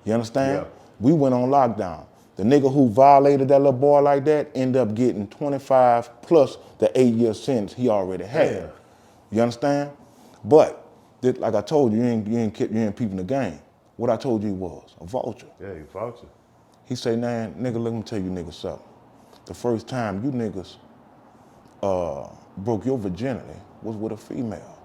S1: You understand?
S2: Yeah.
S1: We went on lockdown. The nigga who violated that little boy like that ended up getting 25 plus the 8-year sentence he already had.
S2: Damn.
S1: You understand? But, like I told you, you ain't peeping the game. What I told you was a vulture.
S2: Yeah, you vulture.
S1: He say, man, nigga, let me tell you niggas something. The first time you niggas broke your virginity was with a female.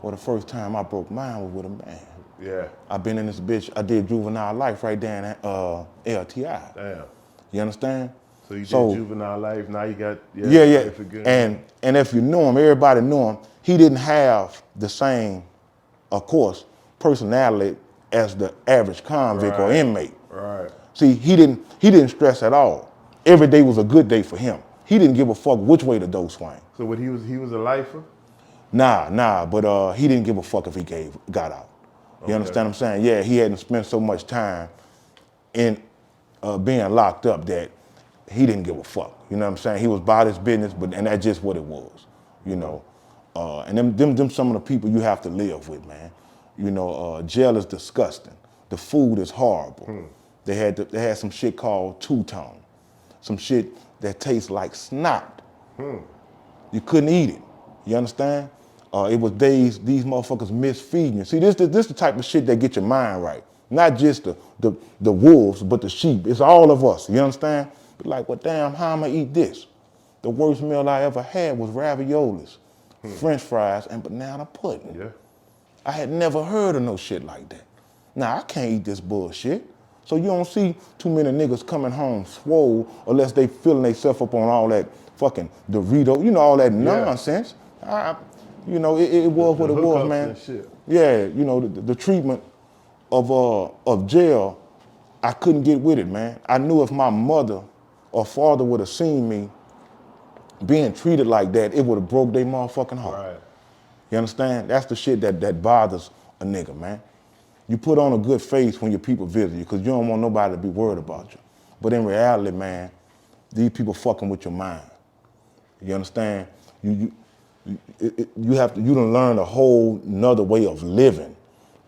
S1: Or the first time I broke mine was with a man.
S2: Yeah.
S1: I been in this bitch, I did juvenile life right there in LTI.
S2: Damn.
S1: You understand?
S2: So you did juvenile life, now you got
S1: Yeah.
S2: life again.
S1: And if you knew him, everybody knew him, he didn't have the same, of course, personality as the average convict or inmate.
S2: Right.
S1: See, he didn't stress at all. Every day was a good day for him. He didn't give a fuck which way the door swang.
S2: So what he was a lifer?
S1: Nah, but he didn't give a fuck if he got out. You understand what I'm saying? Yeah, he hadn't spent so much time in being locked up that he didn't give a fuck. You know what I'm saying? He was about his business, and that's just what it was. You know, and them some of the people you have to live with, man. You know, jail is disgusting. The food is horrible. They had some shit called two-tone, some shit that tastes like snot. You couldn't eat it. You understand? It was days these motherfuckers misfeeding you. See, this the type of shit that get your mind right. Not just the wolves, but the sheep. It's all of us. You understand? But like, well, damn, how am I eat this? The worst meal I ever had was raviolis, French fries, and banana pudding.
S2: Yeah.
S1: I had never heard of no shit like that. Now, I can't eat this bullshit. So you don't see too many niggas coming home swole unless they filling themselves up on all that fucking Dorito, you know, all that nonsense. You know, it was what it was, man.
S2: And shit.
S1: Yeah, you know, the treatment of jail, I couldn't get with it, man. I knew if my mother or father would have seen me being treated like that, it would have broke their motherfucking heart.
S2: Right.
S1: You understand? That's the shit that bothers a nigga, man. You put on a good face when your people visit you because you don't want nobody to be worried about you. But in reality, man, these people fucking with your mind. You understand? You done learn a whole nother way of living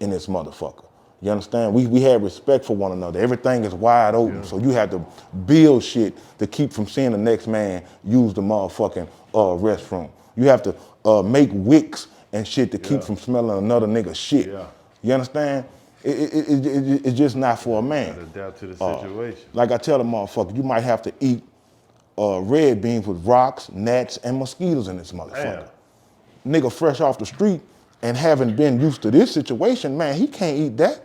S1: in this motherfucker. You understand? We have respect for one another. Everything is wide open, so you have to build shit to keep from seeing the next man use the motherfucking restroom. You have to make wicks and shit to keep from smelling another nigga's shit.
S2: Yeah.
S1: You understand? It's just not for a man.
S2: Gotta adapt to the situation.
S1: Like I tell the motherfucker, you might have to eat red beans with rocks, gnats, and mosquitoes in this motherfucker. Nigga fresh off the street and having been used to this situation, man, he can't eat that.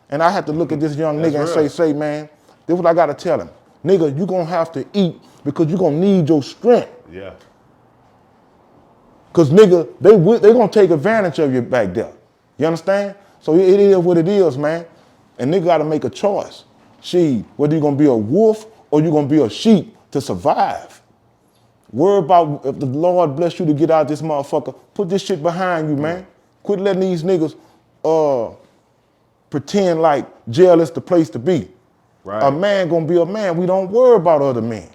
S1: And I have to look at this young nigga and say, man, this is what I gotta tell him. Nigga, you gonna have to eat because you gonna need your strength.
S2: Yeah.
S1: Cause nigga, they gonna take advantage of you back there. You understand? So it is what it is, man. And nigga gotta make a choice. Whether you gonna be a wolf or you gonna be a sheep to survive. Worry about if the Lord bless you to get out this motherfucker, put this shit behind you, man. Quit letting these niggas pretend like jail is the place to be.
S2: Right.
S1: A man gonna be a man. We don't worry about other men.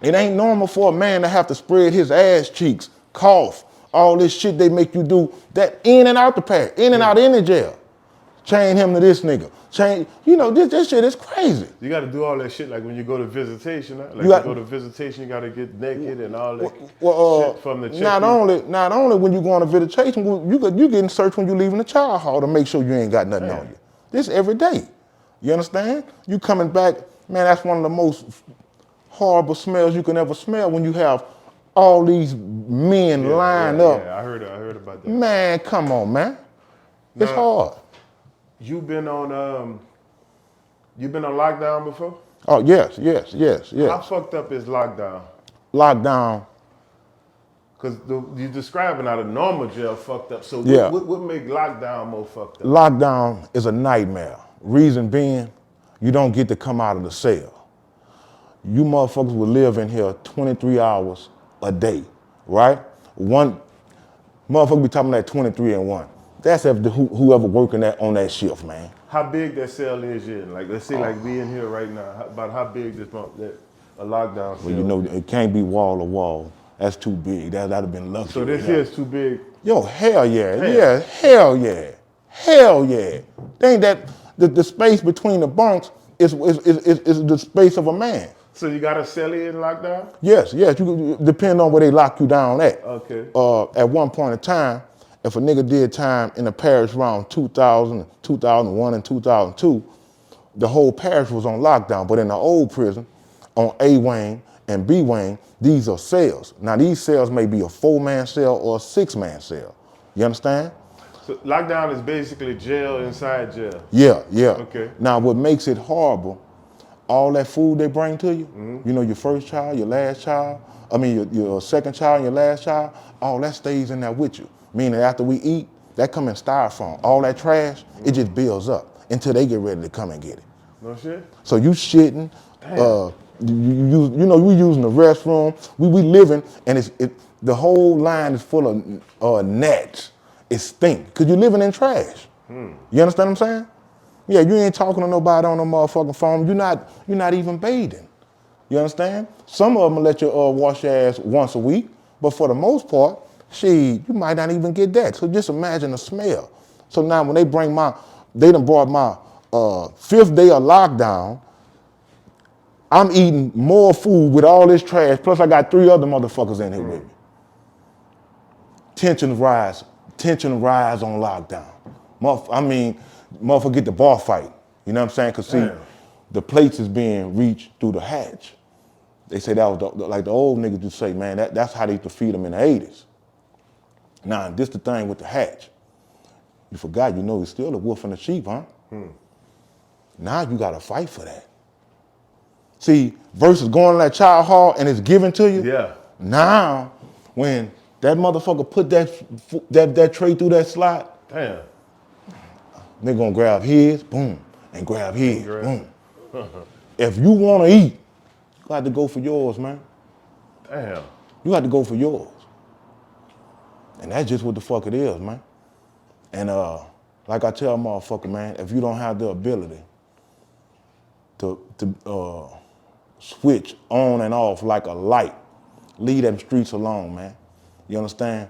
S1: It ain't normal for a man to have to spread his ass cheeks, cough, all this shit they make you do, that in and out the pack, in and out any jail. Chain him to this nigga. Chain, you know, this shit is crazy.
S2: You got to do all that shit like when you go to visitation. Huh? Like
S1: You got-
S2: you go to visitation, you got to get naked and all that
S1: Well,
S2: shit from the check.
S1: not only when you go on a visitation, you getting searched when you leaving the child hall to make sure you ain't got nothing on you. This every day. You understand? You coming back, man, that's one of the most horrible smells you can ever smell when you have all these men lined up.
S2: Yeah, I heard about that.
S1: Man, come on, man. It's hard.
S2: You been on lockdown before?
S1: Oh, yes.
S2: How fucked up is lockdown?
S1: Lockdown.
S2: Because you're describing how the normal jail fucked up. So
S1: Yeah.
S2: what make lockdown more fucked up?
S1: Lockdown is a nightmare. Reason being, you don't get to come out of the cell. You motherfuckers will live in here 23 hours a day, right? One motherfucker be talking that 23 and 1. That's whoever working on that shift, man.
S2: How big that cell is in? Like, let's say like we in here right now. About how big a lockdown cell?
S1: Well, you know, it can't be wall to wall. That's too big. That'd have been luxury.
S2: So this here is too big.
S1: Yo, hell yeah.
S2: Damn.
S1: Yeah, hell yeah. Hell yeah. They ain't that the space between the bunks is the space of a man.
S2: So you got a cellie in lockdown?
S1: Yes. You depend on where they lock you down at.
S2: Okay.
S1: At one point in time, if a nigga did time in the parish around 2000, 2001, and 2002, the whole parish was on lockdown. But in the old prison, on A wing and B wing, these are cells. Now these cells may be a 4-man cell or a 6-man cell. You understand?
S2: So lockdown is basically jail inside jail.
S1: Yeah.
S2: Okay.
S1: Now what makes it horrible, all that food they bring to you, you know, your first child, your last child, your second child and your last child, all that stays in there with you. Meaning after we eat, that come in styrofoam. All that trash, it just builds up until they get ready to come and get it.
S2: No shit?
S1: So you shitting, you know, we using the restroom, we living, and the whole line is full of gnats. It stink, because you're living in trash. You understand what I'm saying? Yeah, you ain't talking to nobody on no motherfucking phone. You're not even bathing. You understand? Some of them let you wash your ass once a week, but for the most part, you might not even get that. So just imagine the smell. So now when they done brought my 5th day of lockdown, I'm eating more food with all this trash, plus I got 3 other motherfuckers in here with me. Tension rise on lockdown. Motherfucker get the bar fight. You know what I'm saying? Because see, the plates is being reached through the hatch. They say that was like the old niggas used to say, man, that's how they used to feed them in the 80s. Now, this the thing with the hatch. You forgot, you know, it's still a wolf and a sheep, huh? Now you gotta fight for that. See, versus going to that child hall and it's given to you.
S2: Yeah.
S1: Now, when that motherfucker put that tray through that slot,
S2: Damn.
S1: they gonna grab his, boom, and grab his, boom. If you wanna eat, you got to go for yours, man.
S2: Damn.
S1: You got to go for yours. And that's just what the fuck it is, man. And like I tell a motherfucker, man, if you don't have the ability to switch on and off like a light, leave them streets alone, man. You understand?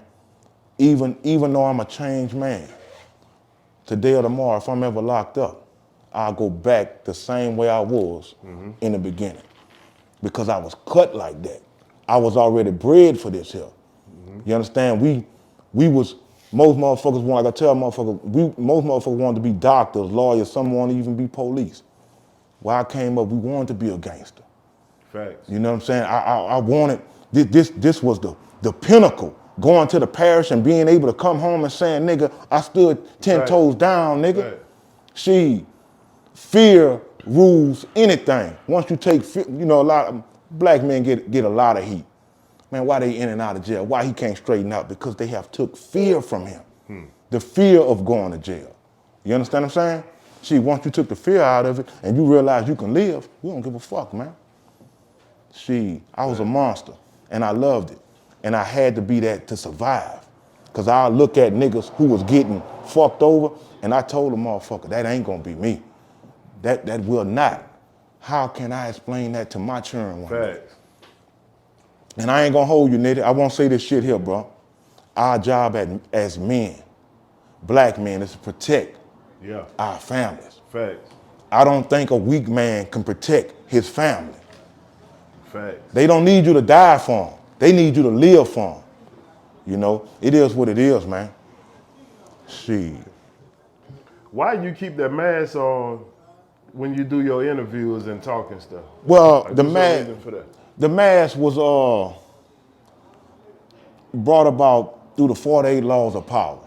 S1: Even though I'm a changed man, today or tomorrow, if I'm ever locked up, I'll go back the same way I was in the beginning. Because I was cut like that. I was already bred for this here. You understand? Most motherfuckers want, like I tell motherfuckers, most motherfuckers wanted to be doctors, lawyers, some want to even be police. When I came up, we wanted to be a gangster.
S2: Facts.
S1: You know what I'm saying? I wanted, this was the pinnacle. Going to the parish and being able to come home and saying, nigga, I stood 10 toes down, nigga.
S2: Right.
S1: Fear rules anything. Once you take fear, you know, a lot of black men get a lot of heat. Man, why they in and out of jail? Why he can't straighten out? Because they have took fear from him. The fear of going to jail. You understand what I'm saying? Once you took the fear out of it and you realize you can live, you don't give a fuck, man. I was a monster and I loved it. And I had to be that to survive. Because I look at niggas who was getting fucked over and I told them, motherfucker, that ain't gonna be me. That will not. How can I explain that to my children one day?
S2: Facts.
S1: And I ain't gonna hold you, nigga. I won't say this shit here, bro. Our job as men, black men, is to protect
S2: Yeah.
S1: our families.
S2: Facts.
S1: I don't think a weak man can protect his family.
S2: Facts.
S1: They don't need you to die for them. They need you to live for them. You know, it is what it is, man. Shit.
S2: Why you keep that mask on when you do your interviews and talking stuff?
S1: Well,
S2: Like,
S1: the
S2: what's your
S1: mask,
S2: reason for that?
S1: the mask was brought about through the 48 laws of power.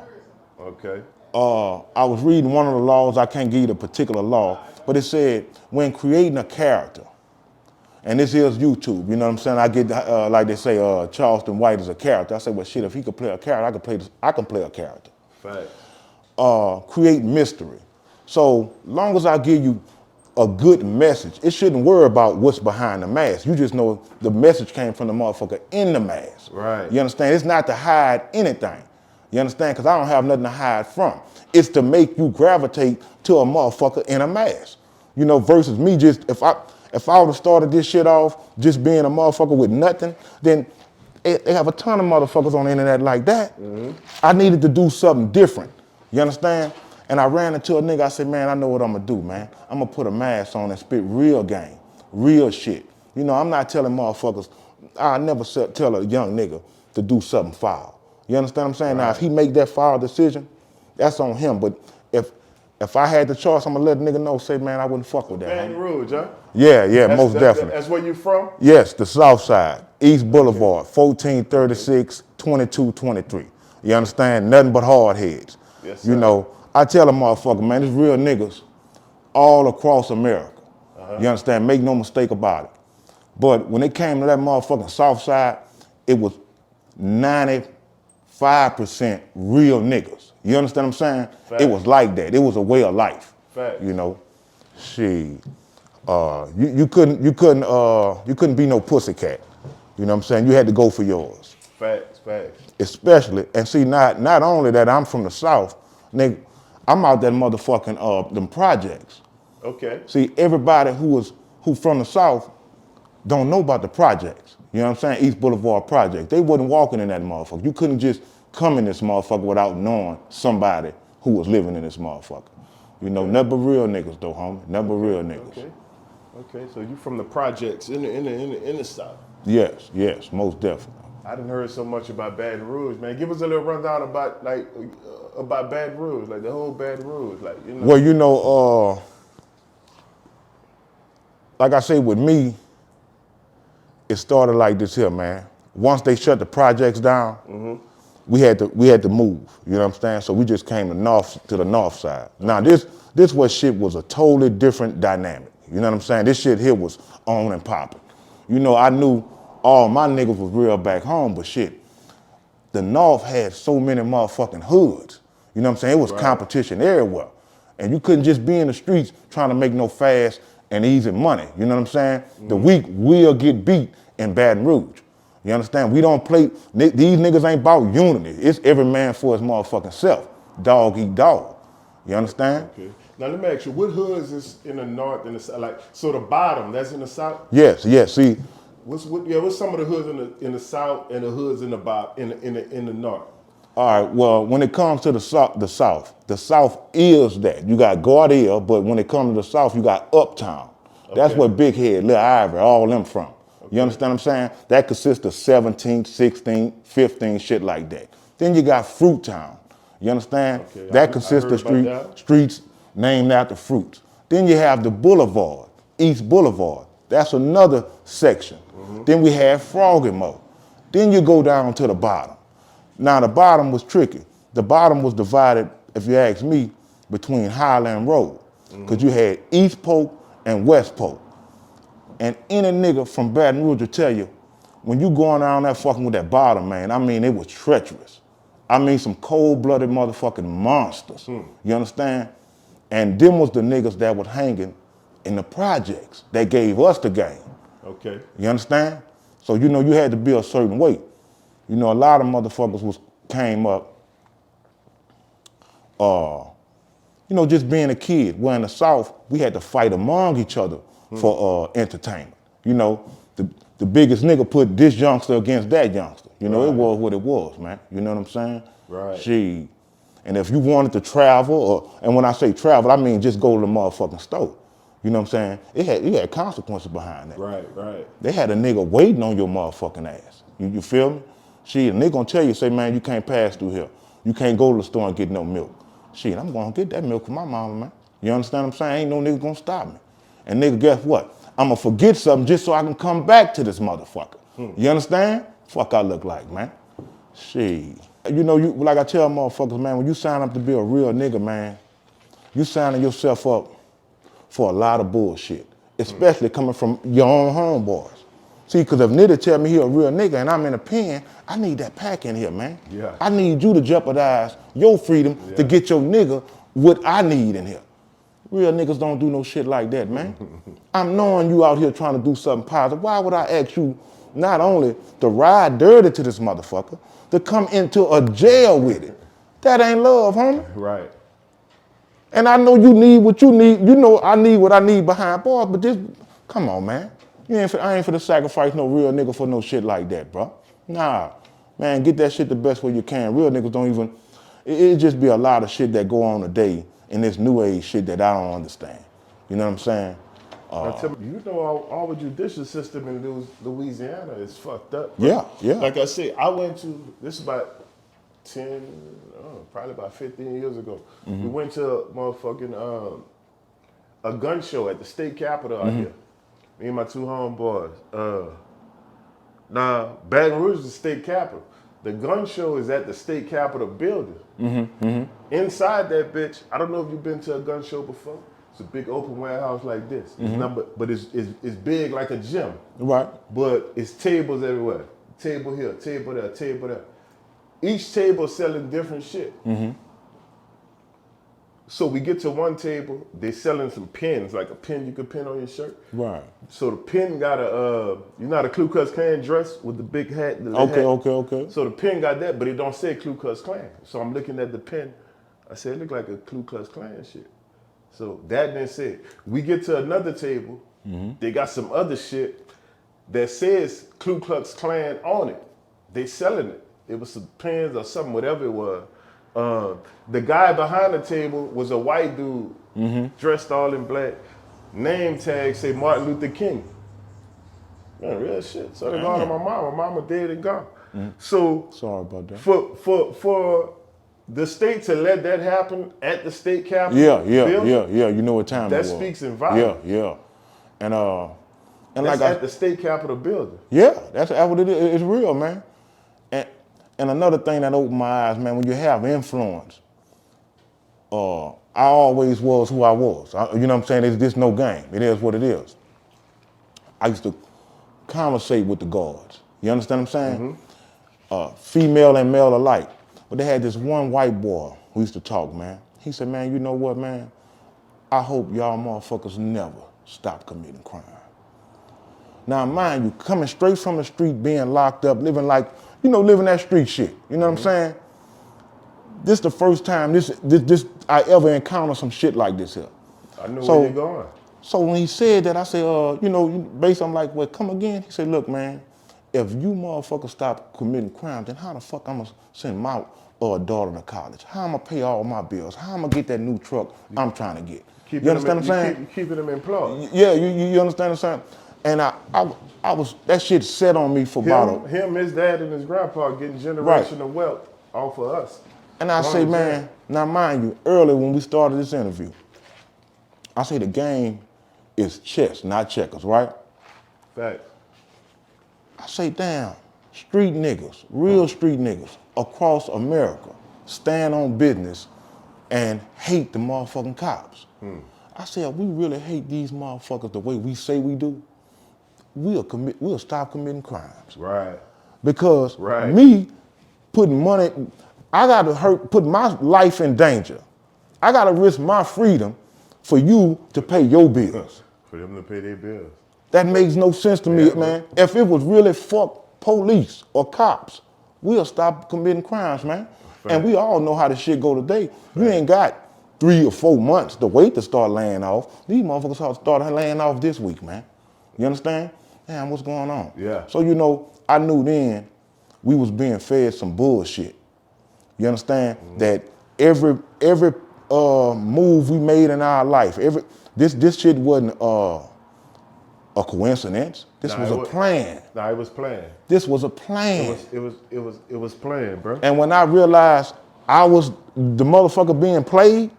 S2: Okay.
S1: I was reading one of the laws, I can't give you the particular law, but it said when creating a character, and this is YouTube, you know what I'm saying? I get, like they say, Charleston White is a character. I say, well, shit, if he could play a character, I can play a character.
S2: Facts.
S1: Create mystery. So long as I give you a good message, it shouldn't worry about what's behind the mask. You just know the message came from the motherfucker in the mask.
S2: Right.
S1: You understand? It's not to hide anything. You understand? Because I don't have nothing to hide from. It's to make you gravitate to a motherfucker in a mask. You know, versus me just, if I would have started this shit off just being a motherfucker with nothing, then they have a ton of motherfuckers on the internet like that. Mm-hmm. I needed to do something different. You understand? And I ran into a nigga, I said, man, I know what I'm gonna do, man. I'm gonna put a mask on and spit real game, real shit. You know, I'm not telling motherfuckers, I never tell a young nigga to do something foul. You understand what I'm saying? Right. Now, if he make that foul decision, that's on him. But if I had the choice, I'm gonna let a nigga know, say, man, I wouldn't fuck with that.
S2: Baton Rouge, huh?
S1: Yeah, most definitely.
S2: That's where you from?
S1: Yes, the South Side, East Boulevard, 1436, 2223. You understand? Nothing but hard heads.
S2: Yes, sir.
S1: You know, I tell a motherfucker, man, there's real niggas all across America. You understand? Make no mistake about it. But when it came to that motherfucking South Side, it was 95% real niggas. You understand what I'm saying?
S2: Fact.
S1: It was like that. It was a way of life.
S2: Fact.
S1: You know, shit. You couldn't be no pussycat. You know what I'm saying? You had to go for yours.
S2: Facts.
S1: Especially, and see, not only that I'm from the South, nigga, I'm out that motherfucking them projects.
S2: Okay.
S1: See, everybody who from the South don't know about the projects. You know what I'm saying? East Boulevard project. They wasn't walking in that motherfucker. You couldn't just come in this motherfucker without knowing somebody who was living in this motherfucker. You know, never real niggas though, homie. Never real niggas.
S2: Okay. So you from the projects in the South?
S1: Yes, most definitely.
S2: I didn't heard so much about Baton Rouge, man. Give us a little rundown about about Baton Rouge, like the whole Baton Rouge, like you know.
S1: Well, you know, like I say, with me, it started like this here, man. Once they shut the projects down, we had to move. You know what I'm saying? So we just came to the north side. Now this what shit was a totally different dynamic. You know what I'm saying? This shit here was on and popping. You know, I knew all my niggas was real back home, but shit, the North had so many motherfucking hoods. You know what I'm saying? It was competition everywhere. And you couldn't just be in the streets trying to make no fast and easy money. You know what I'm saying? The weak will get beat in Baton Rouge. You understand? We don't play, these niggas ain't about unity. It's every man for his motherfucking self. Dog eat dog. You understand?
S2: Okay. Now let me ask you, what hoods is in the North and the South? Like, so the bottom, that's in the South?
S1: Yes. See,
S2: What's some of the hoods in the South and the hoods in the bottom in the North?
S1: all right, well, when it comes to the South is that. You got Gardere, but when it comes to the South, you got Uptown. That's where Big Head, Lil Ivory, all them from. You understand what I'm saying? That consists of 17, 16, 15, shit like that. Then you got Fruit Town. You understand?
S2: Okay,
S1: that consists of
S2: that.
S1: streets named after fruits. Then you have the Boulevard, East Boulevard. That's another section. Then we have Froggy-Mo. Then you go down to the bottom. Now the bottom was tricky. The bottom was divided, if you ask me, between Highland Road. Because you had East Polk and West Polk. And any nigga from Baton Rouge will tell you, when you going down there fucking with that bottom, man, I mean, it was treacherous. I mean, some cold-blooded motherfucking monsters. You understand? And them was the niggas that was hanging in the projects that gave us the game.
S2: Okay.
S1: You understand? So, you know, you had to be a certain way. You know, a lot of motherfuckers came up, you know, just being a kid. Where in the South, we had to fight among each other for entertainment. You know, the biggest nigga put this youngster against that youngster. You know, it was what it was, man. You know what I'm saying?
S2: Right.
S1: Gee. And if you wanted to travel, and when I say travel, I mean just go to the motherfucking store. You know what I'm saying? You had consequences behind that.
S2: Right.
S1: They had a nigga waiting on your motherfucking ass. You feel me? Shit, a nigga gonna tell you, say, man, you can't pass through here. You can't go to the store and get no milk. Shit, I'm gonna get that milk from my mama, man. You understand what I'm saying? Ain't no nigga gonna stop me. And nigga, guess what? I'm gonna forget something just so I can come back to this motherfucker. You understand? Fuck I look like, man. Shit. You know, like I tell motherfuckers, man, when you sign up to be a real nigga, man, you signing yourself up for a lot of bullshit, especially coming from your own homeboys. See, because if nigga tell me he a real nigga and I'm in a pen, I need that pack in here, man.
S2: Yeah.
S1: I need you to jeopardize your freedom to get your nigga what I need in here. Real niggas don't do no shit like that, man. I'm knowing you out here trying to do something positive. Why would I ask you not only to ride dirty to this motherfucker, to come into a jail with it? That ain't love, homie.
S2: Right.
S1: And I know you need what you need. You know I need what I need behind bars, but this, come on, man. I ain't finna sacrifice no real nigga for no shit like that, bro. Nah, man, get that shit the best way you can. Real niggas don't even, it just be a lot of shit that go on today in this new age shit that I don't understand. You know what I'm saying?
S2: You know, our judicial system in Louisiana is fucked up.
S1: Yeah, yeah.
S2: Like I said, I went to, this is about 10, probably about 15 years ago. We went to a motherfucking, a gun show at the state capitol out here. Me and my two homeboys. Now, Baton Rouge is the state capitol. The gun show is at the state capitol building. Inside that bitch, I don't know if you've been to a gun show before. It's a big open warehouse like this. But it's big like a gym.
S1: Right.
S2: But it's tables everywhere. Table here, table there, table there. Each table selling different shit. So we get to one table, they selling some pins, like a pin you could pin on your shirt.
S1: Right.
S2: So the pin got you know how the Ku Klux Klan dress with the big hat? The
S1: Okay.
S2: So the pin got that, but it don't say Ku Klux Klan. So I'm looking at the pin. I said, it look like a Ku Klux Klan shit. So that didn't say it. We get to another table, they got some other shit that says Ku Klux Klan on it. They selling it. It was some pins or something, whatever it was. The guy behind the table was a white dude, dressed all in black. Name tag say Martin Luther King. Man, real shit. So they gone to my mama. My mama dead and gone. So
S1: sorry about that.
S2: For the state to let that happen at the state capitol.
S1: Yeah. You know what time it was.
S2: That speaks in violence.
S1: Yeah. And
S2: that's
S1: like
S2: at the state capitol building.
S1: Yeah, that's what it is. It's real, man. And another thing that opened my eyes, man, when you have influence, I always was who I was. You know what I'm saying? It's just no game. It is what it is. I used to conversate with the guards. You understand what I'm saying? Female and male alike. But they had this one white boy who used to talk, man. He said, man, you know what, man? I hope y'all motherfuckers never stop committing crime. Now, mind you, coming straight from the street, being locked up, living that street shit. You know what I'm saying? This the first time this I ever encountered some shit like this here.
S2: I know where you're going.
S1: So when he said that, I said, basically I'm like, well, come again? He said, look, man, if you motherfuckers stop committing crime, then how the fuck I'm gonna send my daughter to college? How I'm gonna pay all my bills? How I'm gonna get that new truck I'm trying to get? You understand what I'm saying?
S2: You keeping them employed.
S1: Yeah, you understand what I'm saying? And I was, that shit set on me for about
S2: him, his dad, and his grandpa getting generational wealth off of us.
S1: And I say, man, now mind you, early when we started this interview, I say the game is chess, not checkers, right?
S2: Fact.
S1: I say, damn, street niggas, real street niggas across America stand on business and hate the motherfucking cops. I said, if we really hate these motherfuckers the way we say we do, we'll stop committing crimes.
S2: Right.
S1: Because me putting money, I gotta put my life in danger. I gotta risk my freedom for you to pay your bills.
S2: For them to pay their bills.
S1: That makes no sense to me, man. If it was really fuck police or cops, we'll stop committing crimes, man. Fact. And we all know how the shit go today. Fact. You ain't got 3 or 4 months to wait to start laying off. These motherfuckers started laying off this week, man. You understand? Damn, what's going on?
S2: Yeah.
S1: So, I knew then we was being fed some bullshit. You understand? That every move we made in our life, this shit wasn't a coincidence. This was a plan.
S2: Nah, it was planned.
S1: This was a plan.
S2: It was planned, bro.
S1: And when I realized I was the motherfucker being played,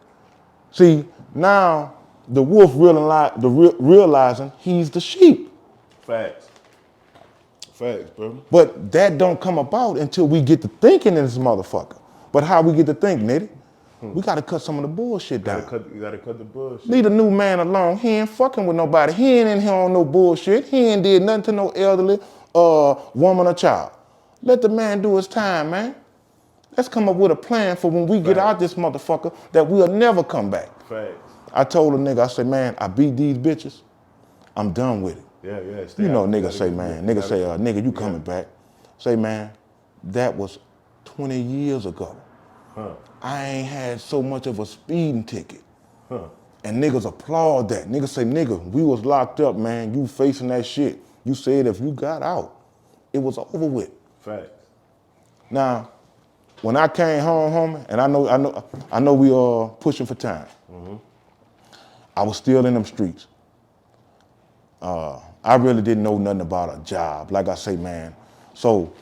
S1: see, now the wolf realizing he's the sheep.
S2: Facts. Facts, bro.
S1: But that don't come about until we get to thinking in this motherfucker. But how we get to think, nitty? We gotta cut some of the bullshit down.
S2: You gotta cut the bullshit.
S1: Leave the new man alone. He ain't fucking with nobody. He ain't in here on no bullshit. He ain't did nothing to no elderly woman or child. Let the man do his time, man. Let's come up with a plan for when we get out this motherfucker that we'll never come back.
S2: Facts.
S1: I told a nigga, I said, man, I beat these bitches. I'm done with it.
S2: Yeah.
S1: You know, nigga say, man. Nigga say, nigga, you coming back. Say, man, that was 20 years ago. I ain't had so much of a speeding ticket. And niggas applaud that. Niggas say, nigga, we was locked up, man. You facing that shit. You said if you got out, it was over with.
S2: Facts.
S1: Now, when I came home, homie, and I know we are pushing for time. I was still in them streets. I really didn't know nothing about a job. Like I say, man. So,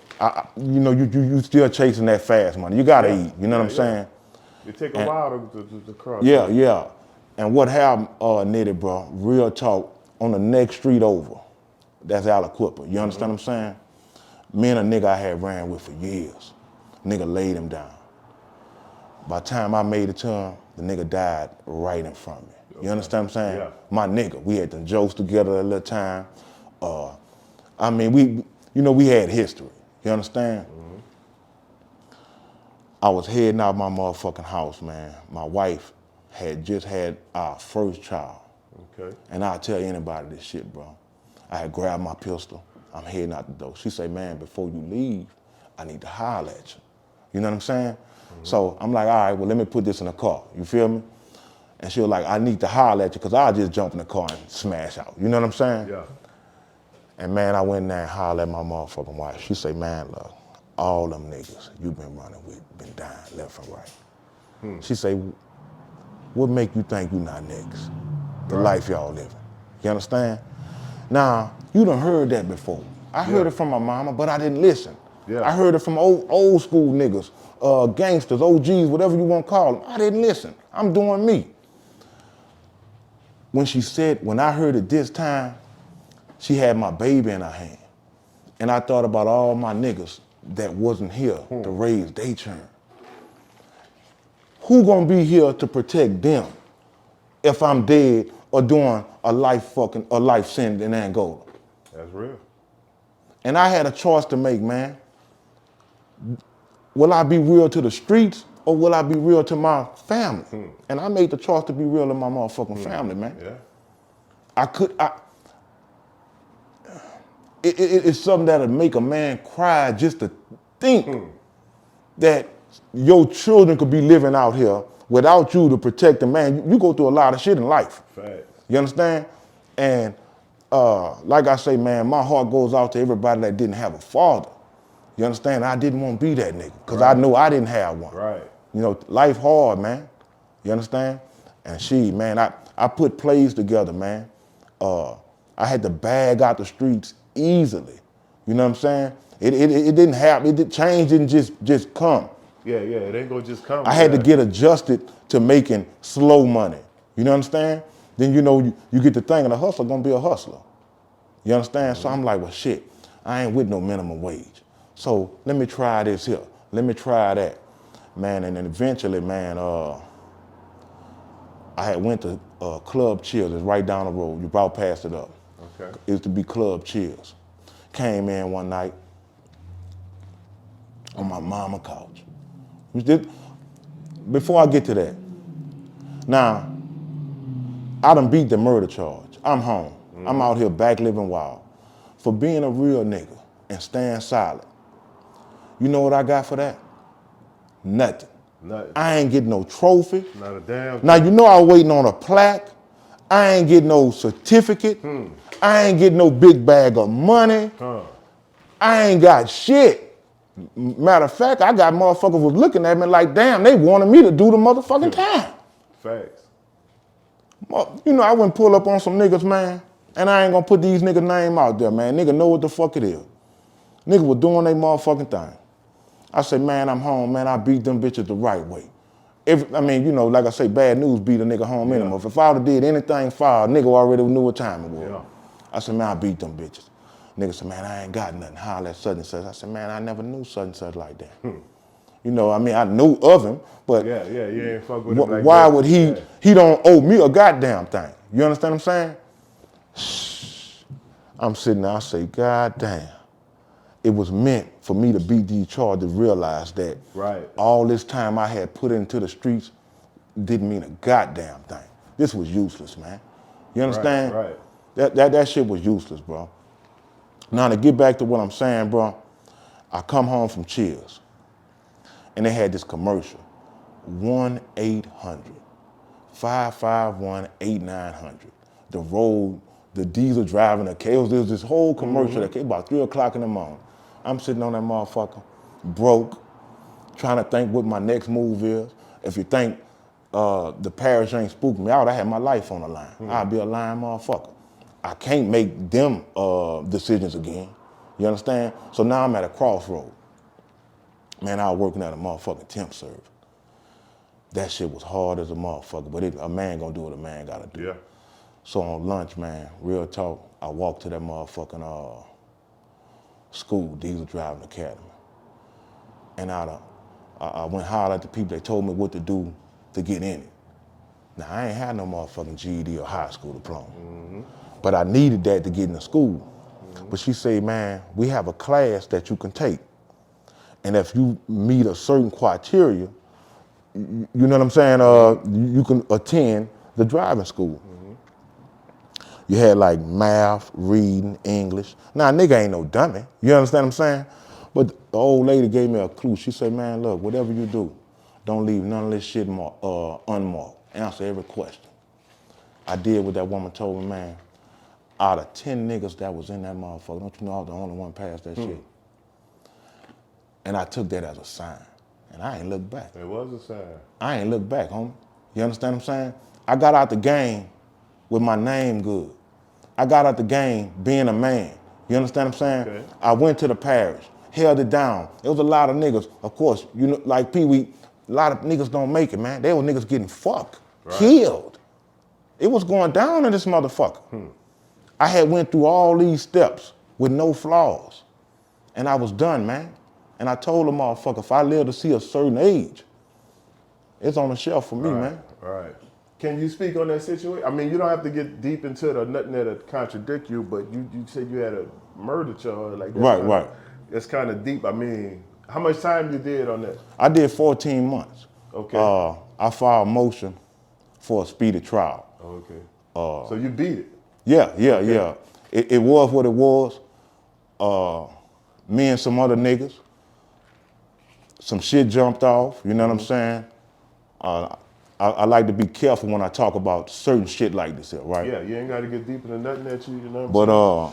S1: you still chasing that fast money. You gotta eat. You know what I'm saying?
S2: It take a while to cross.
S1: Yeah. And what happened, Nitty, bro? Real talk. On the next street over, that's Aliquippa. You understand what I'm saying? Me and a nigga I had ran with for years. Nigga laid him down. By the time I made it to him, the nigga died right in front of me. You understand what I'm saying?
S2: Yeah.
S1: My nigga, we had them jokes together a little time. I mean, we had history. You understand? I was heading out my motherfucking house, man. My wife had just had our first child.
S2: Okay.
S1: And I'll tell anybody this shit, bro. I had grabbed my pistol. I'm heading out the door. She say, man, before you leave, I need to holler at you. You know what I'm saying? So I'm like, all right, well, let me put this in the car. You feel me? And she was like, I need to holler at you because I'll just jump in the car and smash out. You know what I'm saying?
S2: Yeah.
S1: And man, I went in there and hollered at my motherfucking wife. She say, man, look, all them niggas you been running with been dying left and right. She say, what make you think you not niggas? The life y'all living. You understand? Now, you done heard that before. I heard it from my mama, but I didn't listen.
S2: Yeah.
S1: I heard it from old school niggas, gangsters, OGs, whatever you want to call them. I didn't listen. I'm doing me. When I heard it this time, she had my baby in her hand. And I thought about all my niggas that wasn't here to raise their children. Who gonna be here to protect them if I'm dead or doing a life sentence in Angola?
S2: That's real.
S1: And I had a choice to make, man. Will I be real to the streets or will I be real to my family? And I made the choice to be real to my motherfucking family, man.
S2: Yeah.
S1: It's something that'll make a man cry just to think that your children could be living out here without you to protect them, man. You go through a lot of shit in life.
S2: Facts.
S1: You understand? And like I say, man, my heart goes out to everybody that didn't have a father. You understand? I didn't want to be that nigga because I know I didn't have one.
S2: Right.
S1: You know, life hard, man. You understand? And man, I put plays together, man. I had to bag out the streets easily. You know what I'm saying? It didn't happen. Change didn't just come.
S2: Yeah, it ain't gonna just come.
S1: I had to get adjusted to making slow money. You know what I'm saying? Then you get to thinking a hustler gonna be a hustler. You understand? So I'm like, well, shit, I ain't with no minimum wage. So let me try this here. Let me try that. Man, and then eventually, man, I had went to Club Chills. It's right down the road. You brought past it up.
S2: Okay.
S1: It used to be Club Chills. Came in one night on my mama couch. Before I get to that, now, I done beat the murder charge. I'm home. I'm out here back living wild. For being a real nigga and staying silent. You know what I got for that? Nothing. I ain't getting no trophy.
S2: Not a damn thing.
S1: Now, you know I was waiting on a plaque. I ain't getting no certificate. I ain't getting no big bag of money. I ain't got shit. Matter of fact, I got motherfuckers was looking at me like, damn, they wanted me to do the motherfucking time.
S2: Facts.
S1: Well, you know, I wouldn't pull up on some niggas, man, and I ain't gonna put these niggas' name out there, man. Nigga know what the fuck it is. Nigga was doing their motherfucking thing. I say, man, I'm home, man. I beat them bitches the right way. I mean, you know, like I say, bad news beat a nigga home anymore. If I would've did anything foul, nigga already knew what time it was.
S2: Yeah.
S1: I said, man, I beat them bitches. Nigga said, man, I ain't got nothing. Holler at such and such. I said, man, I never knew such and such like that. You know, I mean, I knew of him, but
S2: Yeah, you ain't fuck with him like
S1: why
S2: that.
S1: would he don't owe me a goddamn thing. You understand what I'm saying? I'm sitting there, I say, God damn. It was meant for me to beat these charges, realize that all this time I had put into the streets didn't mean a goddamn thing. This was useless, man. You understand?
S2: Right.
S1: That shit was useless, bro. Now to get back to what I'm saying, bro, I come home from Chills, and they had this commercial, 1-800-551-8900. The road, the diesel driving the chaos. There was this whole commercial that came about 3 o'clock in the morning. I'm sitting on that motherfucker, broke, trying to think what my next move is. If you think the parish ain't spooking me out, I had my life on the line. I'd be a lying motherfucker. I can't make them decisions again. You understand? So now I'm at a crossroad. Man, I was working at a motherfucking temp service. That shit was hard as a motherfucker, but a man gonna do what a man gotta do.
S2: Yeah.
S1: So on lunch, man, real talk, I walked to that motherfucking school, Diesel Driving Academy. And I went holler at the people, they told me what to do to get in it. Now, I ain't had no motherfucking GED or high school diploma. But I needed that to get into school. But she said, man, we have a class that you can take. And if you meet a certain criteria, you know what I'm saying, you can attend the driving school. You had like math, reading, English. Now, a nigga ain't no dummy. You understand what I'm saying? But the old lady gave me a clue. She said, man, look, whatever you do, don't leave none of this shit unmarked. Answer every question. I did what that woman told me, man. Out of 10 niggas that was in that motherfucker, don't you know I was the only one past that shit? And I took that as a sign. And I ain't looked back.
S2: It was a sign.
S1: I ain't looked back, homie. You understand what I'm saying? I got out the game with my name good. I got out the game being a man. You understand what I'm saying?
S2: Okay.
S1: I went to the parish, held it down. There was a lot of niggas, of course, you know, like PeeWee, a lot of niggas don't make it, man. They were niggas getting fucked, killed. It was going down in this motherfucker. I had went through all these steps with no flaws. And I was done, man. And I told the motherfucker, if I live to see a certain age, it's on the shelf for me, man.
S2: Right. Can you speak on that situation? I mean, you don't have to get deep into it or nothing that'll contradict you, but you said you had a murder charge. Like that.
S1: Right.
S2: That's kind of deep. I mean, how much time you did on that?
S1: I did 14 months.
S2: Okay.
S1: I filed a motion for a speedy trial.
S2: Okay. So you beat it?
S1: Yeah. It was what it was. Me and some other niggas, some shit jumped off, you know what I'm saying? I like to be careful when I talk about certain shit like this here, right?
S2: Yeah, you ain't got to get deep into nothing that you know
S1: what I'm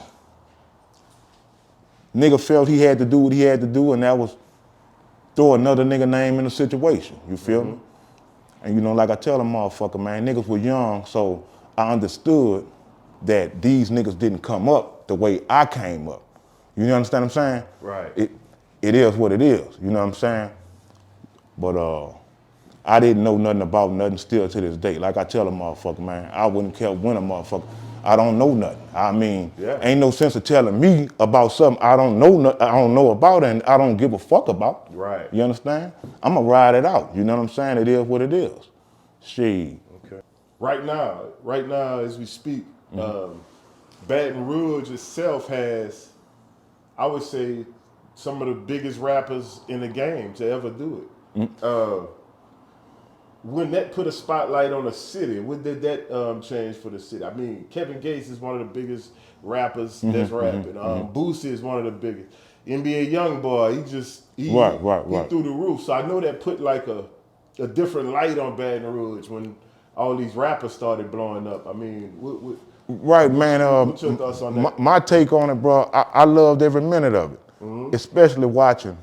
S1: saying? Nigga felt he had to do what he had to do, and that was throw another nigga name in the situation, you feel me? And you know, like I tell them motherfucker, man, niggas were young, so I understood that these niggas didn't come up the way I came up. You understand what I'm saying?
S2: Right.
S1: It is what it is, you know what I'm saying? But I didn't know nothing about nothing still to this day. Like I tell a motherfucker, man, I wouldn't care when a motherfucker, I don't know nothing. I mean, ain't no sense of telling me about something I don't know about and I don't give a fuck about.
S2: Right.
S1: You understand? I'ma ride it out. You know what I'm saying? It is what it is. Shit.
S2: Okay. Right now, as we speak, Baton Rouge itself has, I would say, some of the biggest rappers in the game to ever do it. When that put a spotlight on the city, what did that change for the city? I mean, Kevin Gates is one of the biggest rappers that's rapping. Boosie is one of the biggest. NBA Youngboy, he through the roof. So I know that put like a different light on Baton Rouge when all these rappers started blowing up. I mean,
S1: right, man.
S2: What's your thoughts on that?
S1: My take on it, bro, I loved every minute of it, especially watching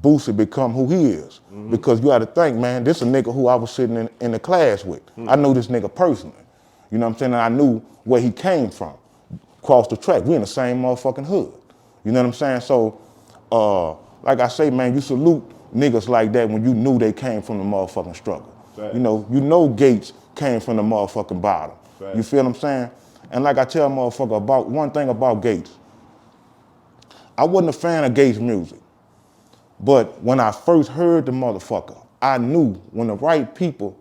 S1: Boosie become who he is. Because you got to think, man, this a nigga who I was sitting in the class with. I knew this nigga personally. You know what I'm saying? And I knew where he came from. Across the track. We in the same motherfucking hood. You know what I'm saying? So, like I say, man, you salute niggas like that when you knew they came from the motherfucking struggle.
S2: Right.
S1: You know Gates came from the motherfucking bottom.
S2: Right.
S1: You feel what I'm saying? And like I tell motherfucker about one thing about Gates, I wasn't a fan of Gates' music. But when I first heard the motherfucker, I knew when the right people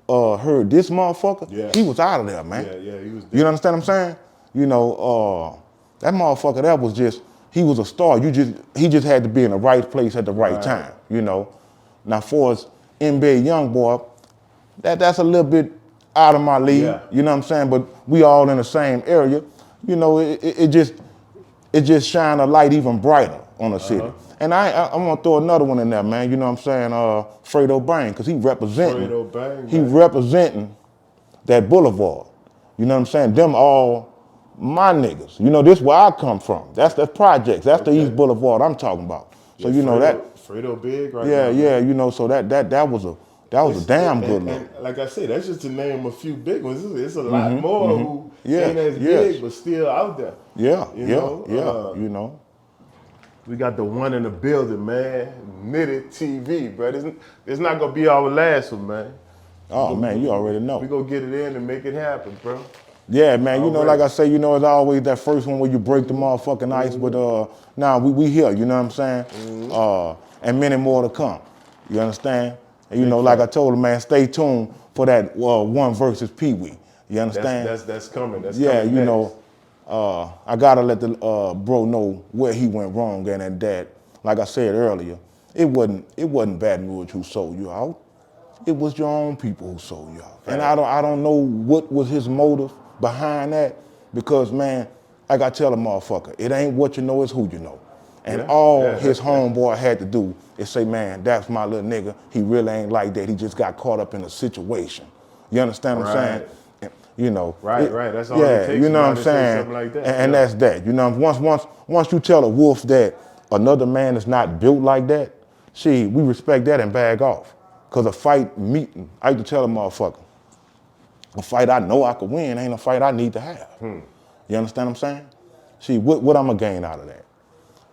S1: heard this motherfucker, he was out of there, man.
S2: Yeah, he was.
S1: You understand what I'm saying? You know, that motherfucker, that was just, he was a star. He just had to be in the right place at the right time, you know. Now, for us, NBA young boy, that's a little bit out of my league, you know what I'm saying? But we all in the same area. You know, it just shine a light even brighter on the city. And I'm gonna throw another one in there, man. You know what I'm saying? Fredo Bang, because he representing.
S2: Fredo Bang,
S1: he representing that boulevard. You know what I'm saying? Them all my niggas. You know, this where I come from. That's the projects. That's the East Boulevard I'm talking about. So you know that.
S2: Fredo big right
S1: now.
S2: Yeah.
S1: You know, so that was a damn good look.
S2: And like I said, that's just to name a few big ones. It's a lot more who ain't as big but still out there. You know. We got the one in the building, man. Knitted TV, bro. It's not gonna be our last one, man.
S1: Oh man, you already know.
S2: We gonna get it in and make it happen, bro.
S1: Yeah, man. You know, like I say, you know, it's always that first one where you break the motherfucking ice. But now we here. You know what I'm saying? And many more to come. You understand? And you know, like I told him, man, stay tuned for that one versus PeeWee. You understand?
S2: That's coming. That's
S1: yeah,
S2: coming
S1: you
S2: next.
S1: know. I gotta let the bro know where he went wrong and that, like I said earlier, it wasn't Baton Rouge who sold you out. It was your own people who sold you out. Right. And I don't know what was his motive behind that, because man, like I tell a motherfucker, it ain't what you know, it's who you know. And his homeboy had to do is say, man, that's my little nigga. He really ain't like that. He just got caught up in a situation. You understand what I'm saying? You know,
S2: right. That's all it takes.
S1: You know what I'm saying?
S2: Something like that.
S1: And that's that. You know, once you tell a wolf that another man is not built like that, we respect that and bag off. Cause a fight meeting, I used to tell a motherfucker, a fight I know I could win ain't a fight I need to have. You understand what I'm saying? What I'm gonna gain out of that?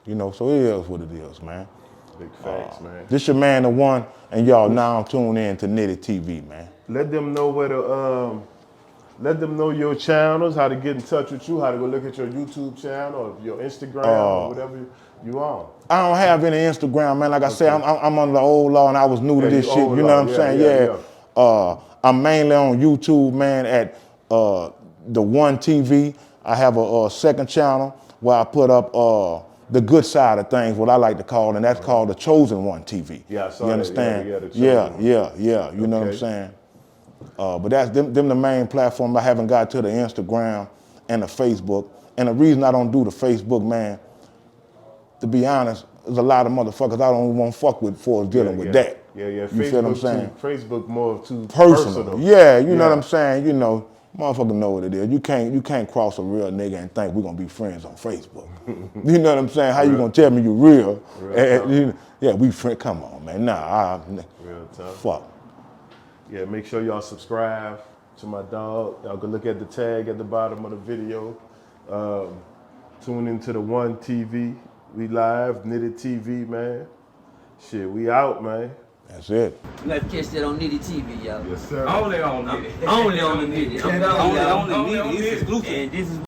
S1: You know, so it is what it is, man.
S2: Big facts, man.
S1: This your man, the one, and y'all now tune in to Knitted TV, man.
S2: Let them know where to let them know your channels, how to get in touch with you, how to go look at your YouTube channel or your Instagram or whatever you on.
S1: I don't have any Instagram, man. Like I said, I'm under the old law and I was new to this shit. You know what I'm saying? I'm mainly on YouTube, man, at the One TV. I have a second channel where I put up the good side of things, what I like to call, and that's called the Chosen One TV.
S2: Yeah, I saw
S1: you understand?
S2: That.
S1: Yeah. You know what I'm saying? But that's them the main platform. I haven't got to the Instagram and the Facebook. And the reason I don't do the Facebook, man, to be honest, there's a lot of motherfuckers I don't even want to fuck with for dealing with that.
S2: Yeah.
S1: You
S2: Facebook,
S1: feel what I'm saying?
S2: Facebook more too
S1: personal. Yeah, you know what I'm saying? You know, motherfucker know what it is. You can't cross a real nigga and think we're gonna be friends on Facebook. You know what I'm saying? How you gonna tell me you real? Yeah, we friends. Come on, man. Nah,
S2: real tough.
S1: Fuck.
S2: Yeah, make sure y'all subscribe to my dog. Y'all go look at the tag at the bottom of the video. Tune into the One TV. We live, Knitted TV, man. Shit, we out, man.
S1: That's it.
S3: You got to catch that on Knitted TV, y'all.
S2: Yes, sir.
S4: Only on Knitted.
S3: Only on the Knitted. I'm telling y'all.
S4: Only Knitted. It's exclusive.
S3: And this is